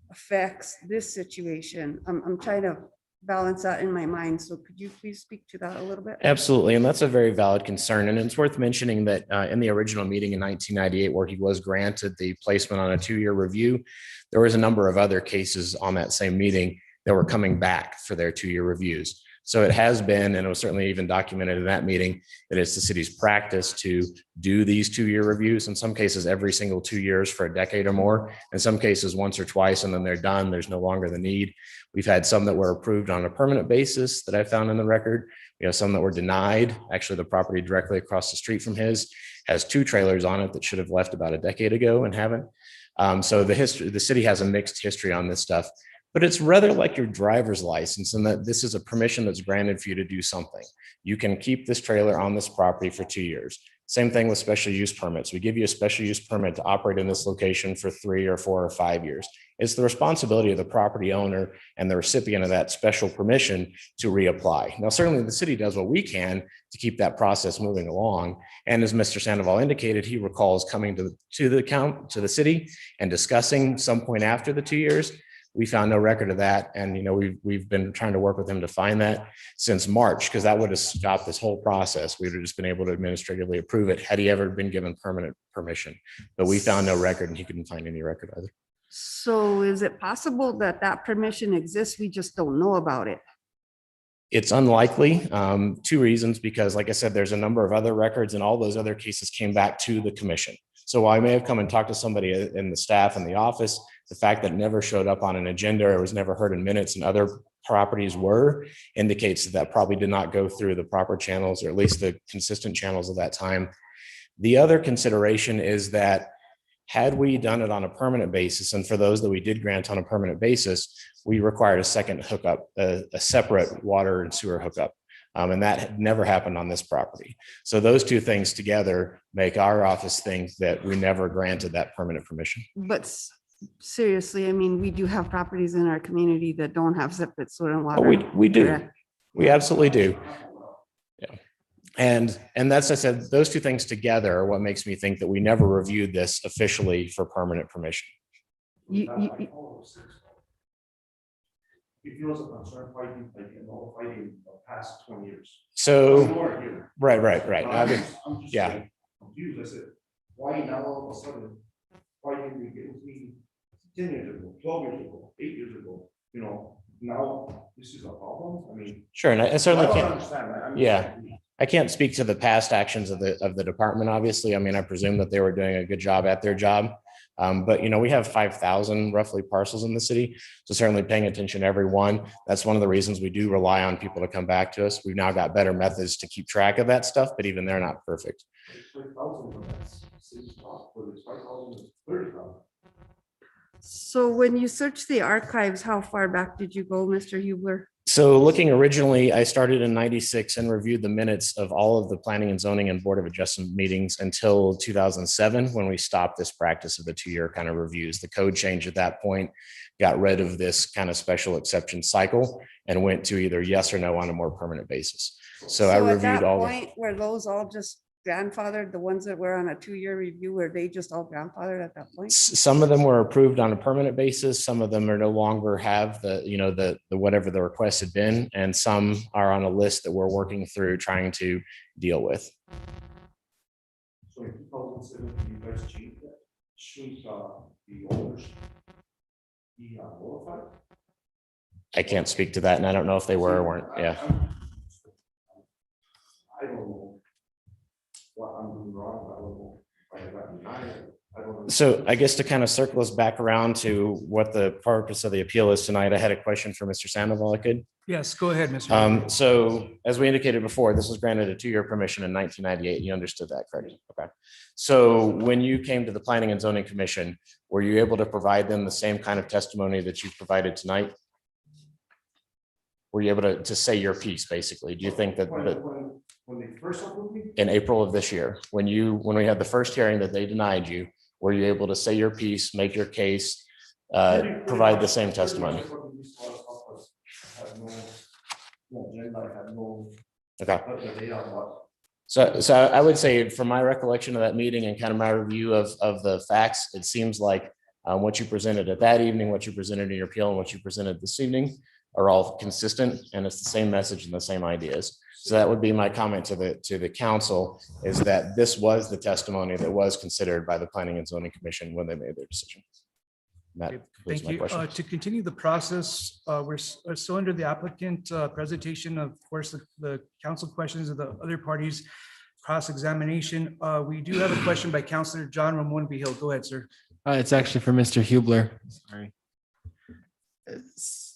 affects this situation. I'm trying to balance that in my mind. So could you please speak to that a little bit? Absolutely. And that's a very valid concern. And it's worth mentioning that in the original meeting in 1998, where he was granted the placement on a 2-year review, there was a number of other cases on that same meeting that were coming back for their 2-year reviews. So it has been, and it was certainly even documented in that meeting, that it's the city's practice to do these 2-year reviews. In some cases, every single 2 years for a decade or more. In some cases, once or twice, and then they're done. There's no longer the need. We've had some that were approved on a permanent basis that I found in the record. We have some that were denied. Actually, the property directly across the street from his has 2 trailers on it that should have left about a decade ago and haven't. So the city has a mixed history on this stuff. But it's rather like your driver's license, in that this is a permission that's granted for you to do something. You can keep this trailer on this property for 2 years. Same thing with special use permits. We give you a special use permit to operate in this location for 3 or 4 or 5 years. It's the responsibility of the property owner and the recipient of that special permission to reapply. Now, certainly the city does what we can to keep that process moving along. And as Mr. Sandoval indicated, he recalls coming to the city and discussing some point after the 2 years. We found no record of that. And, we've been trying to work with him to find that since March, because that would have stopped this whole process. We would have just been able to administratively approve it had he ever been given permanent permission. But we found no record, and he couldn't find any record either. So is it possible that that permission exists? We just don't know about it. It's unlikely. 2 reasons, because like I said, there's a number of other records, and all those other cases came back to the commission. So while I may have come and talked to somebody in the staff in the office, the fact that it never showed up on an agenda or was never heard in minutes and other properties were, indicates that probably did not go through the proper channels, or at least the consistent channels of that time. The other consideration is that had we done it on a permanent basis, and for those that we did grant on a permanent basis, we required a second hookup, a separate water and sewer hookup. And that had never happened on this property. So those 2 things together make our office think that we never granted that permanent permission. But seriously, I mean, we do have properties in our community that don't have separate sewer and water. We do. Correct? We absolutely do. Yeah. And that's, I said, those 2 things together are what makes me think that we never reviewed this officially for permanent permission. If it was a concern fighting the past 20 years. So, right. I'm just Yeah. confused. I said, why now all of a sudden, why didn't we get with me 10 years ago, 12 years ago, 8 years ago? Now this is a problem? I mean. Sure, and I certainly I don't can't. understand. Yeah. I can't speak to the past actions of the department, obviously. I mean, I presume that they were doing a good job at their job. But we have 5,000 roughly parcels in the city. So certainly paying attention to every one. That's one of the reasons we do rely on people to come back to us. We've now got better methods to keep track of that stuff, but even they're not perfect. So when you search the archives, how far back did you go, Mr. Hubler? So looking originally, I started in 96 and reviewed the minutes of all of the planning and zoning and board of adjustment meetings until 2007, when we stopped this practice of the 2-year kind of reviews. The code changed at that point, got rid of this kind of special exception cycle and went to either yes or no on a more permanent basis. So I at reviewed that all. point, were those all just grandfathered, the ones that were on a 2-year review, were they just all grandfathered at that point? Some of them were approved on a permanent basis. Some of them are no longer have the whatever the request had been. And some are on a list that we're working through trying to deal with. So in 2007, you guys changed that? Should the owners be notified? I can't speak to that, and I don't know if they were or weren't. Yeah. I don't know what I'm doing wrong. I don't know if I got denied. I don't know. So I guess to kind of circle us back around to what the purpose of the appeal is tonight, I had a question for Mr. Sandoval. I could. Yes, go ahead, Mr. So as we indicated before, this was granted a 2-year permission in 1998. You understood that, correct? Okay. So when you came to the Planning and Zoning Commission, were you able to provide them the same kind of testimony that you provided tonight? Were you able to say your piece, basically? Do you think that When they first approved me? in April of this year, when we had the first hearing that they denied you, were you able to say your piece, make your case, provide the same testimony? Okay. So I would say from my recollection of that meeting and kind of my review of the facts, it seems like what you presented at that evening, what you presented in your appeal, and what you presented this evening are all consistent, and it's the same message and the same ideas. So that would be my comment to the council, is that this was the testimony that was considered by the Planning and Zoning Commission when they made their decision. That Thank you. To continue the process, we're still under the applicant presentation. Of course, the council questions of the other parties, cross-examination. We do have a question by Councilor John Ramon Vihil. Go ahead, sir. It's actually for Mr. Hubler. Sorry.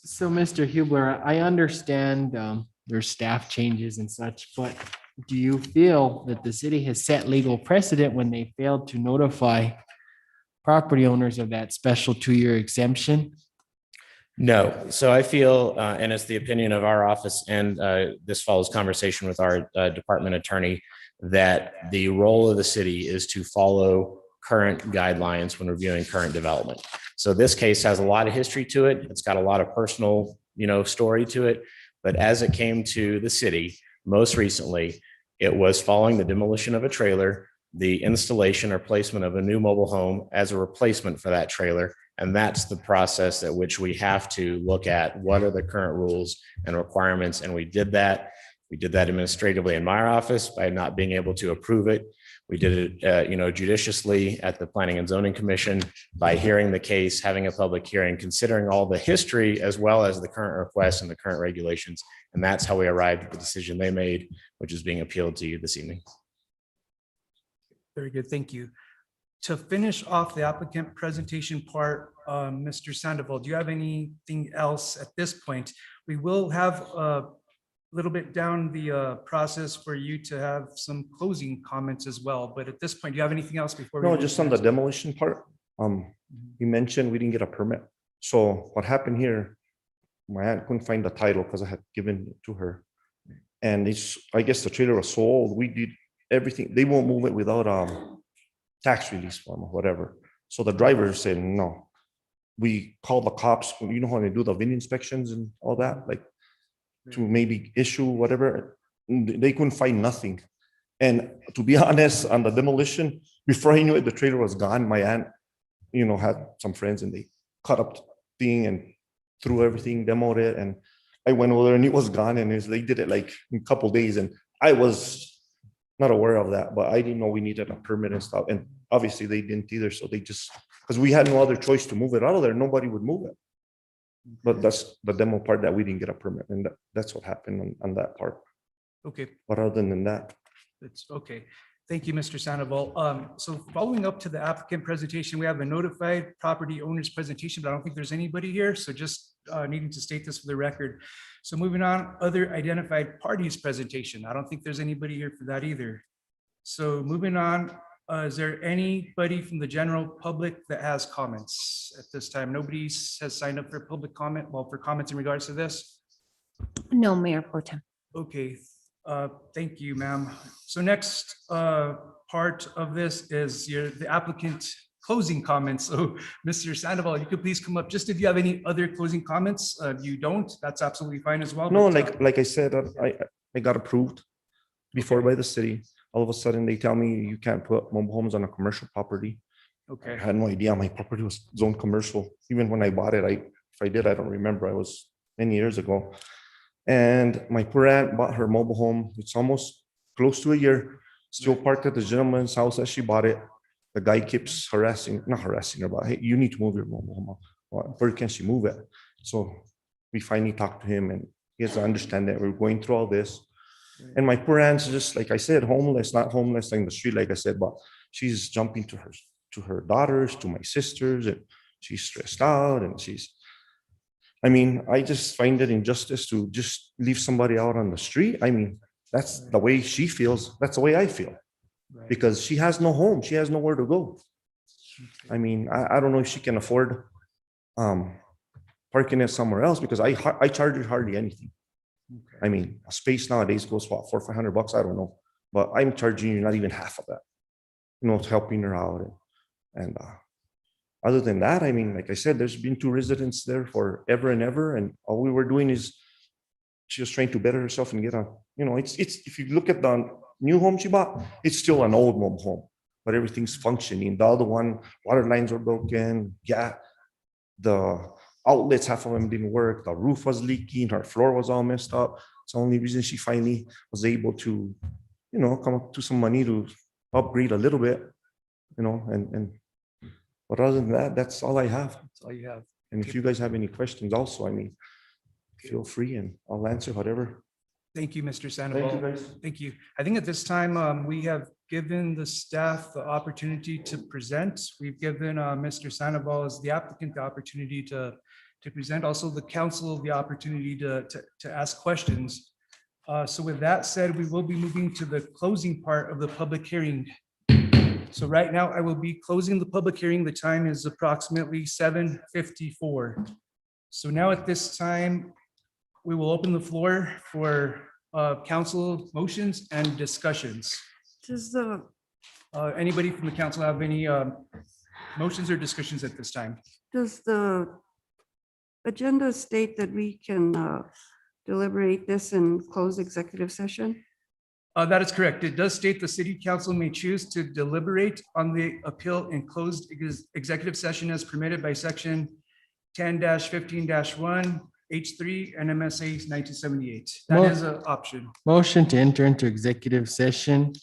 So Mr. Hubler, I understand there's staff changes and such, but do you feel that the city has set legal precedent when they failed to notify property owners of that special 2-year exemption? No. So I feel, and it's the opinion of our office, and this follows conversation with our department attorney, that the role of the city is to follow current guidelines when reviewing current development. So this case has a lot of history to it. It's got a lot of personal, story to it. But as it came to the city, most recently, it was following the demolition of a trailer, the installation or placement of a new mobile home as a replacement for that trailer. And that's the process at which we have to look at what are the current rules and requirements. And we did that. We did that administratively in my office by not being able to approve it. We did it, judiciously at the Planning and Zoning Commission by hearing the case, having a public hearing, considering all the history as well as the current requests and the current regulations. And that's how we arrived at the decision they made, which is being appealed to you this evening. Very good. Thank you. To finish off the applicant presentation part, Mr. Sandoval, do you have anything else at this point? We will have a little bit down the process for you to have some closing comments as well. But at this point, do you have anything else before? No, just on the demolition part. You mentioned we didn't get a permit. So what happened here, my aunt couldn't find the title because I had given it to her. And I guess the trailer was sold. We did everything. They won't move it without tax release form or whatever. So the driver said, no. We called the cops. You know how they do the VIN inspections and all that, like to maybe issue whatever. They couldn't find nothing. And to be honest, on the demolition, before I knew it, the trailer was gone. My aunt, had some friends and they cut up the thing and threw everything, demoed it. And I went over there and it was gone. And they did it like in a couple of days. And I was not aware of that, but I didn't know we needed a permit and stuff. And obviously they didn't either. So they just, because we had no other choice to move it out of there, nobody would move it. But that's the demo part that we didn't get a permit. And that's what happened on that part. Okay, But other than that, that's okay. Thank you, Mr. Sandoval. So following up to the applicant presentation, we have a notified property owners presentation, but I don't think there's anybody here. So just needing to state this for the record. So moving on, other identified parties presentation. I don't think there's anybody here for that either. So moving on, is there anybody from the general public that has comments at this time? Nobody has signed up for public comment, well, for comments in regards to this? No, Mayor Pro Tem. Okay, thank you, ma'am. So next part of this is the applicant closing comments. So Mr. Sandoval, you could please come up just if you have any other closing comments. If you don't, that's absolutely fine as well. no, but, like I said, I got approved before by the city. All of a sudden, they tell me you can't put mobile homes on a commercial property. I Okay, had no idea my property was zoned commercial. Even when I bought it, if I did, I don't remember. I was many years ago. And my poor aunt bought her mobile home. It's almost close to a year, still parked at the gentleman's house as she bought it. The guy keeps not harassing her, but hey, you need to move your mobile home. Where can she move it? So we finally talked to him and he has to understand that we're going through all this. And my poor aunt's just, like I said, homeless, not homeless in the street, like I said, but she's jumping to her daughters, to my sisters, and she's stressed out and I just find it injustice to just leave somebody out on the street. That's the way she feels. That's the way I feel. right. Because she has no home. She has nowhere to go. I don't know if she can afford parking it somewhere else because I charge her hardly anything. Okay. A space nowadays goes what, $400-500? I don't know, but I'm charging you not even half of that. It's helping her out. And other than that, like I said, there's been 2 residents there for ever and ever, and all we were doing is she was trying to better herself and get on. It's if you look at the new home she bought, it's still an old mobile home, but everything's functioning. The other one, water lines were broken. Yeah, the outlets, half of them didn't work. The roof was leaking. Her floor was all messed up. It's the only reason she finally was able to, come up to some money to upgrade a little bit, and but other than that, that's all I have. That's all you have. And if you guys have any questions also, feel free and I'll answer whatever. Thank you, Mr. Sandoval. guys. Thank you. I think at this time, we have given the staff the opportunity to present. We've given Mr. Sandoval as the applicant the opportunity to present, also the council the opportunity to ask questions. So with that said, we will be moving to the closing part of the public hearing. So right now, I will be closing the public hearing. The time is approximately 7:54. So now at this time, we will open the floor for council motions and discussions. Does the, Anybody from the council have any motions or discussions at this time? does the agenda state that we can deliberate this in closed executive session? That is correct. It does state the city council may choose to deliberate on the appeal in closed executive session as permitted by section 10-15-1 H3 and MSA 1978. That is an option. Motion to enter into executive session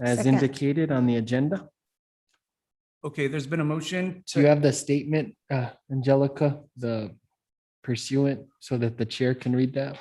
as Second. indicated on the agenda. Okay, there's been a motion Do you to, have the statement, Angelica, the pursuant, so that the chair can read that?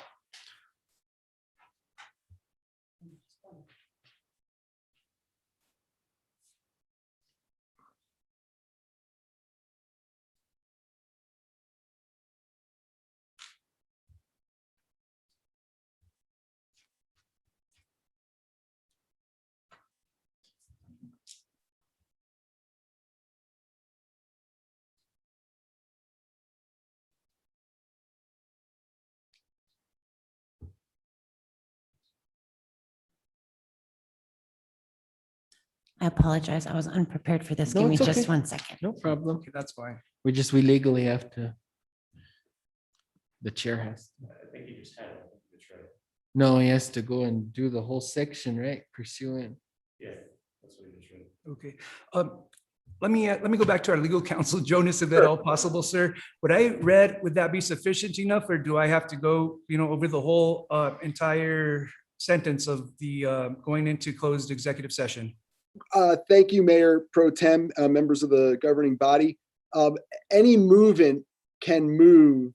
I apologize. I was unprepared for this. No, Give me it's just okay. 1 second. No problem. okay, that's fine. We legally have to. The chair has. I think you just had it. That's right. No, he has to go and do the whole section, right? Pursuant. Yeah, that's what you just read. Okay. Let me go back to our legal counsel, Jonas, if at all possible, sir. What I read, would that be sufficient enough, or do I have to go, over the whole entire sentence of the going into closed executive session? Thank you, Mayor Pro Tem, members of the governing body. Any movement can move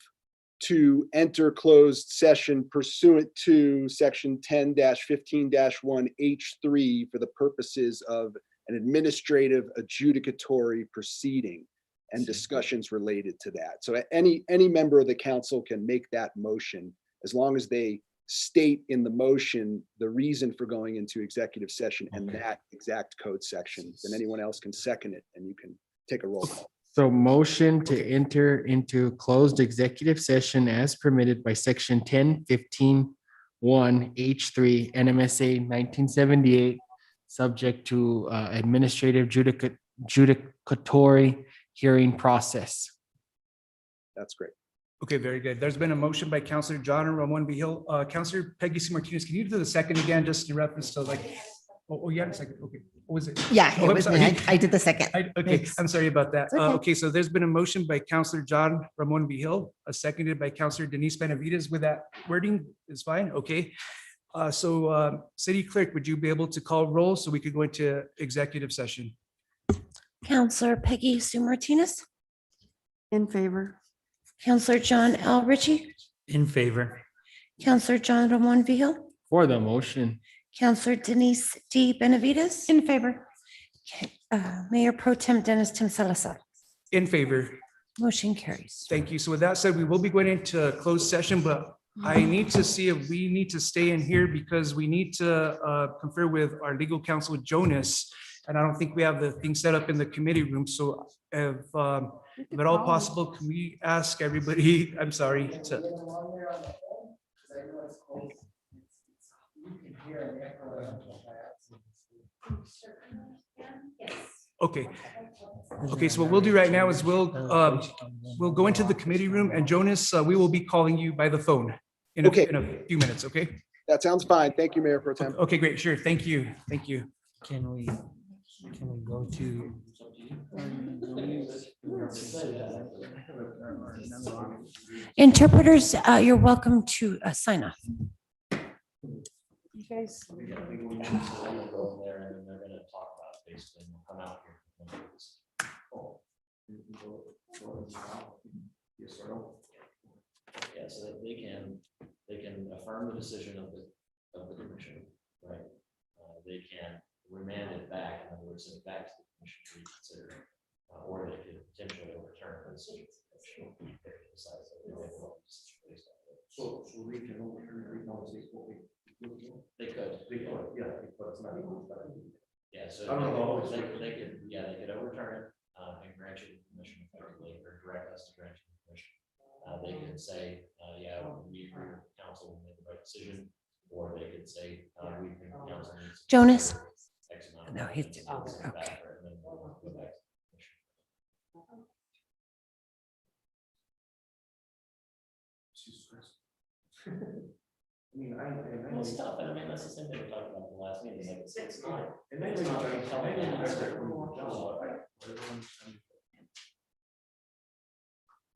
to enter closed session pursuant to section 10-15-1H3 for the purposes of an administrative adjudicatory proceeding and discussions related to that. So any member of the council can make that motion as long as they state in the motion the reason for going into executive session and that exact code section. Then anyone else can second it and you can take a roll call. So motion to enter into closed executive session as permitted by section 10-15-1H3 NMSA 1978, subject to administrative judicatory hearing process. That's great. Okay, very good. There's been a motion by Counselor John and Ramon Vihil. Counselor Peggy C. Martinez, can you do the second again, just in reference to like, oh, you had a second, okay. What was it? Yeah, Oh, it I'm was me. sorry. I did the second. Okay, Thanks. I'm sorry about that. It's okay. Okay, so there's been a motion by Counselor John Ramon Vihil, seconded by Counselor Denise Benavides with that wording is fine, okay. City Clerk, would you be able to call roll so we could go into executive session? Counselor Peggy Sue Martinez, In favor. Counselor John L. Ritchie, In favor. Counselor John Ramon Vihil, For the motion. Counselor Denise D. Benavides. In favor. Mayor Pro Tem Dennis Tim Salazar. In favor. Motion carries. Thank you. So with that said, we will be going into closed session, but I need to see if we need to stay in here because we need to confer with our legal counsel, Jonas. And I don't think we have the thing set up in the committee room. So if at all possible, can we ask everybody, I'm sorry. Okay. Okay, so what we'll do right now is we'll go into the committee room and Jonas, we will be calling you by the phone in a few minutes, okay? That sounds fine. Thank you, Mayor Pro Tem. Okay, great, sure. Thank you. Thank you. Can we go to? Interpreters, you're welcome to sign off. You guys. Yeah, so that they can affirm the decision of the commission, right? They can remand it back, in other words, send it back to the commission to reconsider, or they could potentially overturn the decision. So we can overturn it, they could. Yeah. Yeah, so they could overturn it and grant you the permission effectively, or direct us to grant you the permission. They can say, yeah, we agree with council, we made the right decision, or they could say, we think council needs to Jonas? X amount of No, money, he's, and then we'll send it okay. back, and then we'll go back to the commission. Well, it's tough, and I mean, that's the thing that we talked about in the last meeting, like, it's not. It's not very telling. I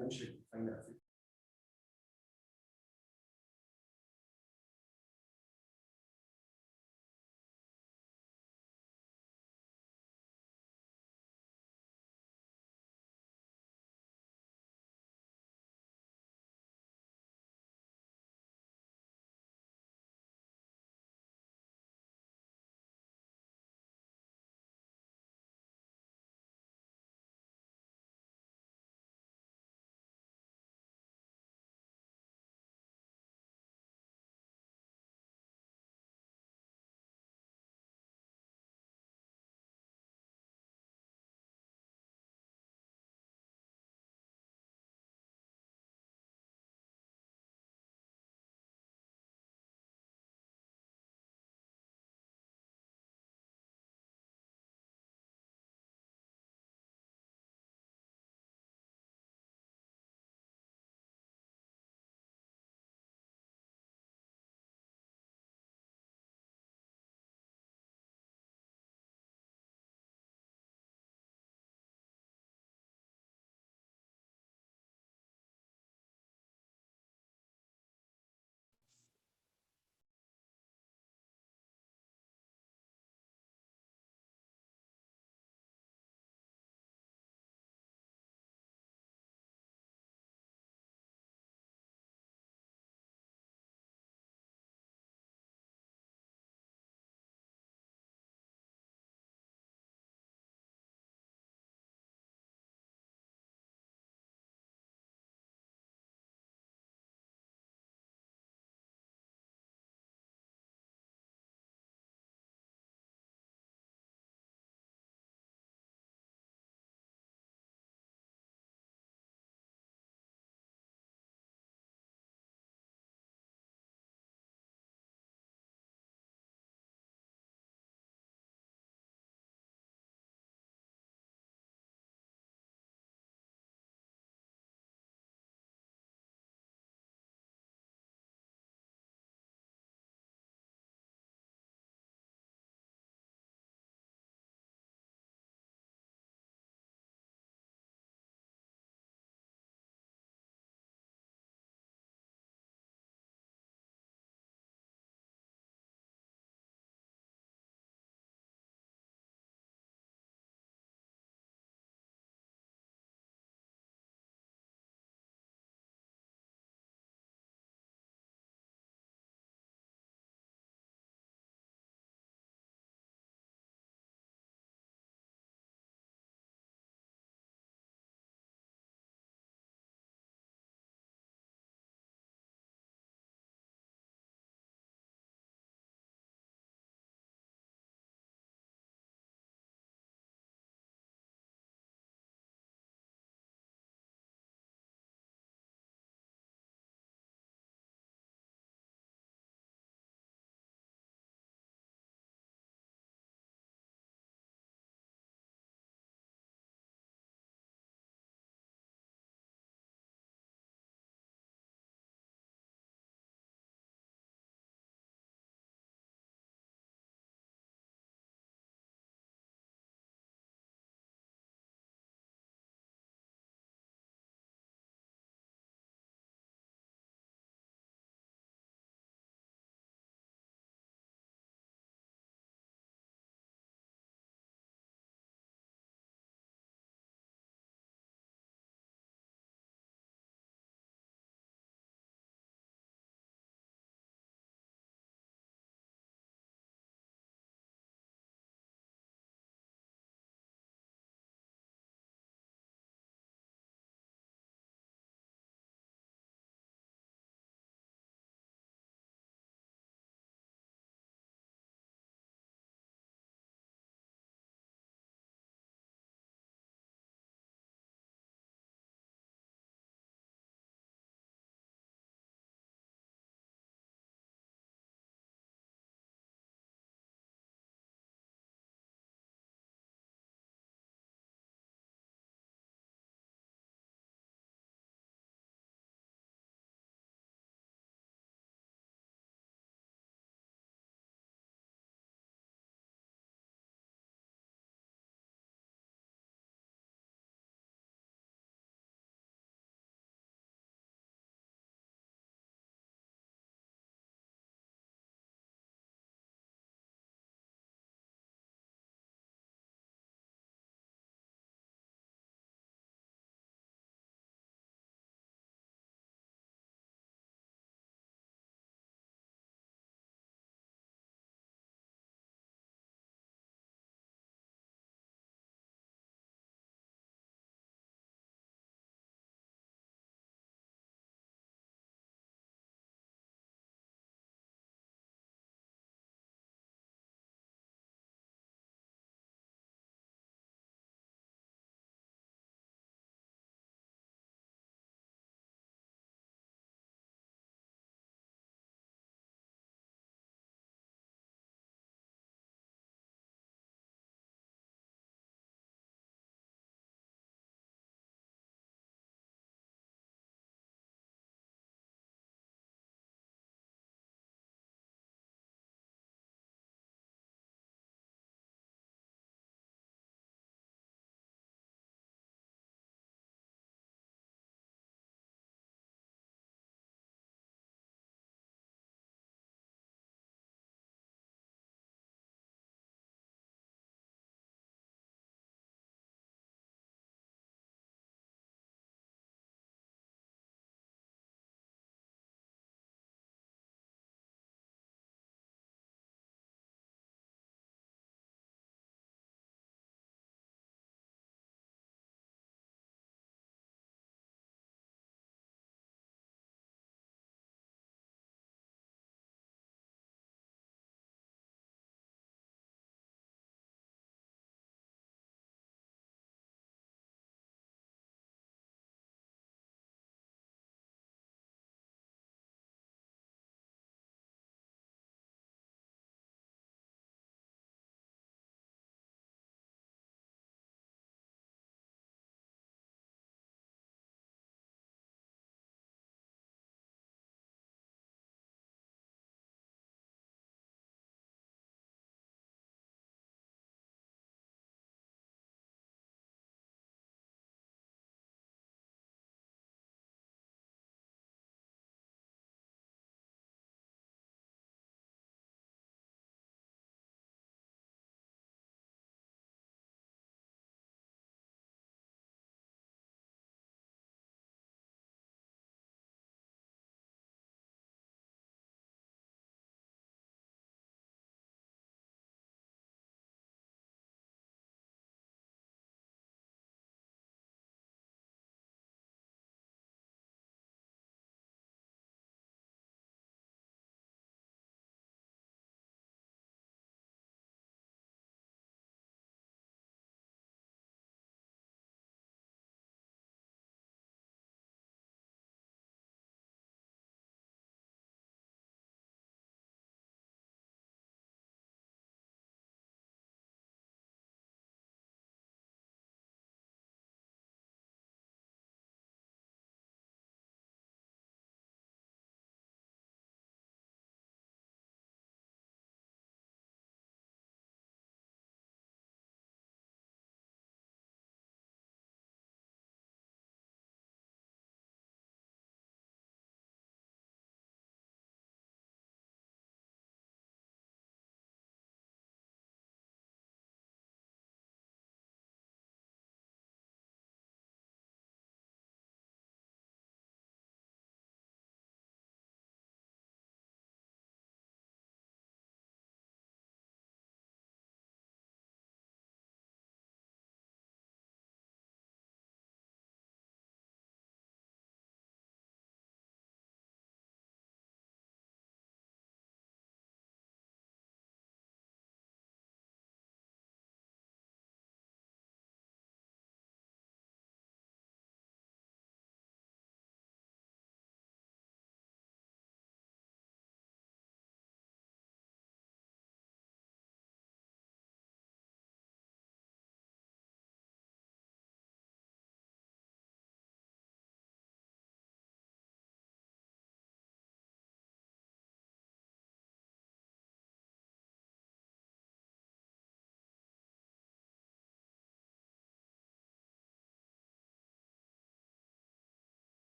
wish I could find that.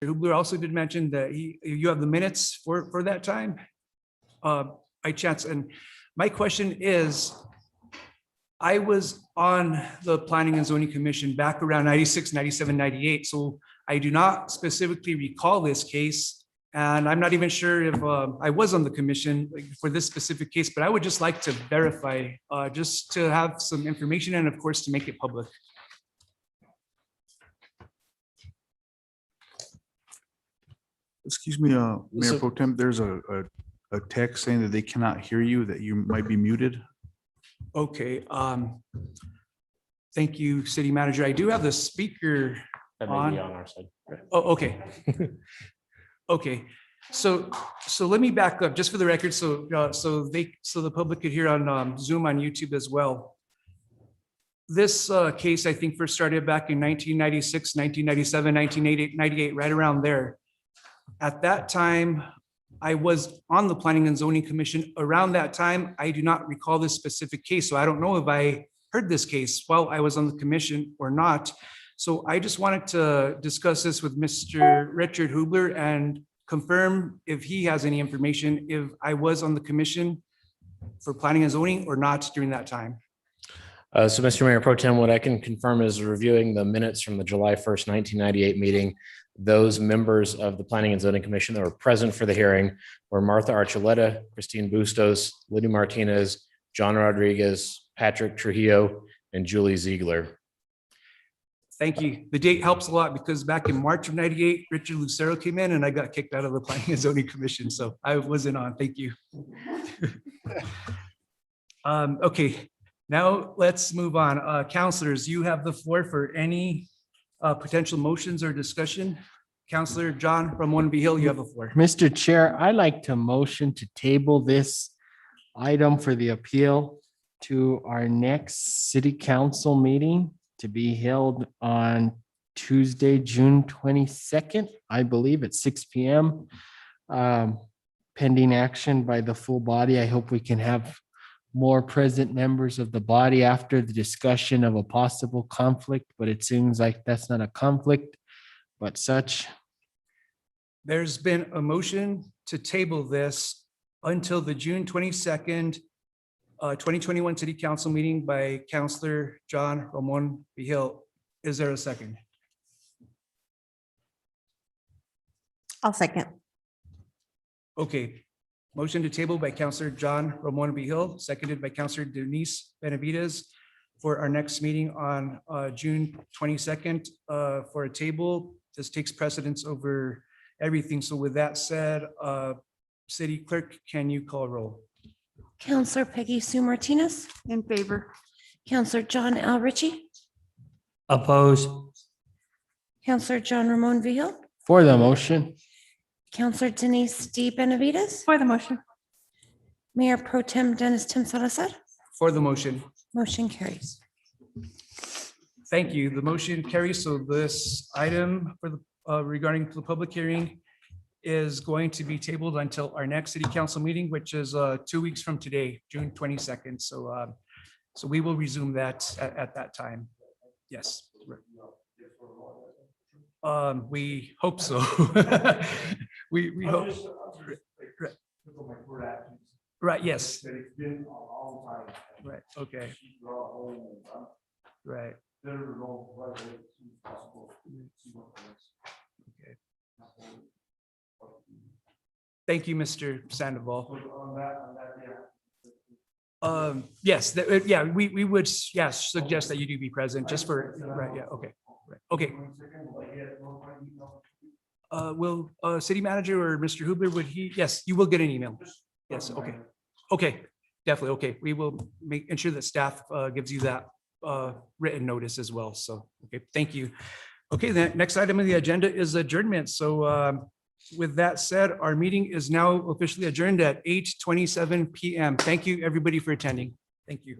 Hubler also did mention that you have the minutes for that time. By chance, and my question is, I was on the Planning and Zoning Commission back around 96, 97, 98, so I do not specifically recall this case. And I'm not even sure if I was on the commission for this specific case, but I would just like to verify, just to have some information and of course to make it public. Excuse me, Mayor Pro Tem, there's a text saying that they cannot hear you, that you might be muted. Okay, thank you, City Manager. I do have the speaker That may be on. on our side. Oh, okay. Okay, so let me back up just for the record, so the public could hear on Zoom on YouTube as well. This case, I think, first started back in 1996, 1997, 1998, right around there. At that time, I was on the Planning and Zoning Commission. Around that time, I do not recall this specific case, so I don't know if I heard this case while I was on the commission or not. So I just wanted to discuss this with Mr. Richard Hubler and confirm if he has any information, if I was on the commission for Planning and Zoning or not during that time. So Mr. Mayor Pro Tem, what I can confirm is reviewing the minutes from the July 1st, 1998 meeting. Those members of the Planning and Zoning Commission that were present for the hearing were Martha Archuleta, Christine Bustos, Liddy Martinez, John Rodriguez, Patrick Trujillo, and Julie Ziegler. Thank you. The date helps a lot because back in March of 98, Richard Lucero came in and I got kicked out of the Planning and Zoning Commission. So I wasn't on. Thank you. Okay, now let's move on. Counselors, you have the floor for any potential motions or discussion. Counselor John Ramon Vihil, you have the floor. Mr. Chair, I'd like to motion to table this item for the appeal to our next city council meeting to be held on Tuesday, June 22nd, I believe at 6 p.m. Pending action by the full body. I hope we can have more present members of the body after the discussion of a possible conflict, but it seems like that's not a conflict, but such. There's been a motion to table this until the June 22nd, 2021 City Council meeting by Counselor John Ramon Vihil. Is there a second? I'll second. Okay. Motion to table by Counselor John Ramon Vihil, seconded by Counselor Denise Benavides for our next meeting on June 22nd for a table. This takes precedence over everything. So with that said, City Clerk, can you call roll? Counselor Peggy Sue Martinez, In favor. Counselor John Al Ritchie, Oppose. Counselor John Ramon Vihil, For the motion. Counselor Denise D. Benavides, For the motion. Mayor Pro Tem Dennis Tim Salazar. For the motion. Motion carries. Thank you. The motion carries. So this item for the regarding the public hearing is going to be tabled until our next city council meeting, which is 2 weeks from today, June 22nd. So so we will resume that at that time. Yes. We hope so. We hope. Right, yes. Right, okay. Right. Okay. Thank you, Mr. Sandoval. Yes, yeah, we would, yes, suggest that you do be present just for, right, yeah, okay, right, okay. Will, city manager or Mr. Hubler, would he, yes, you will get an email. Yes, okay, okay, definitely, okay. We will ensure that staff gives you that written notice as well, so, okay, thank you. Okay, the next item on the agenda is adjournment, so with that said, our meeting is now officially adjourned at 8:27 PM. Thank you, everybody, for attending. Thank you.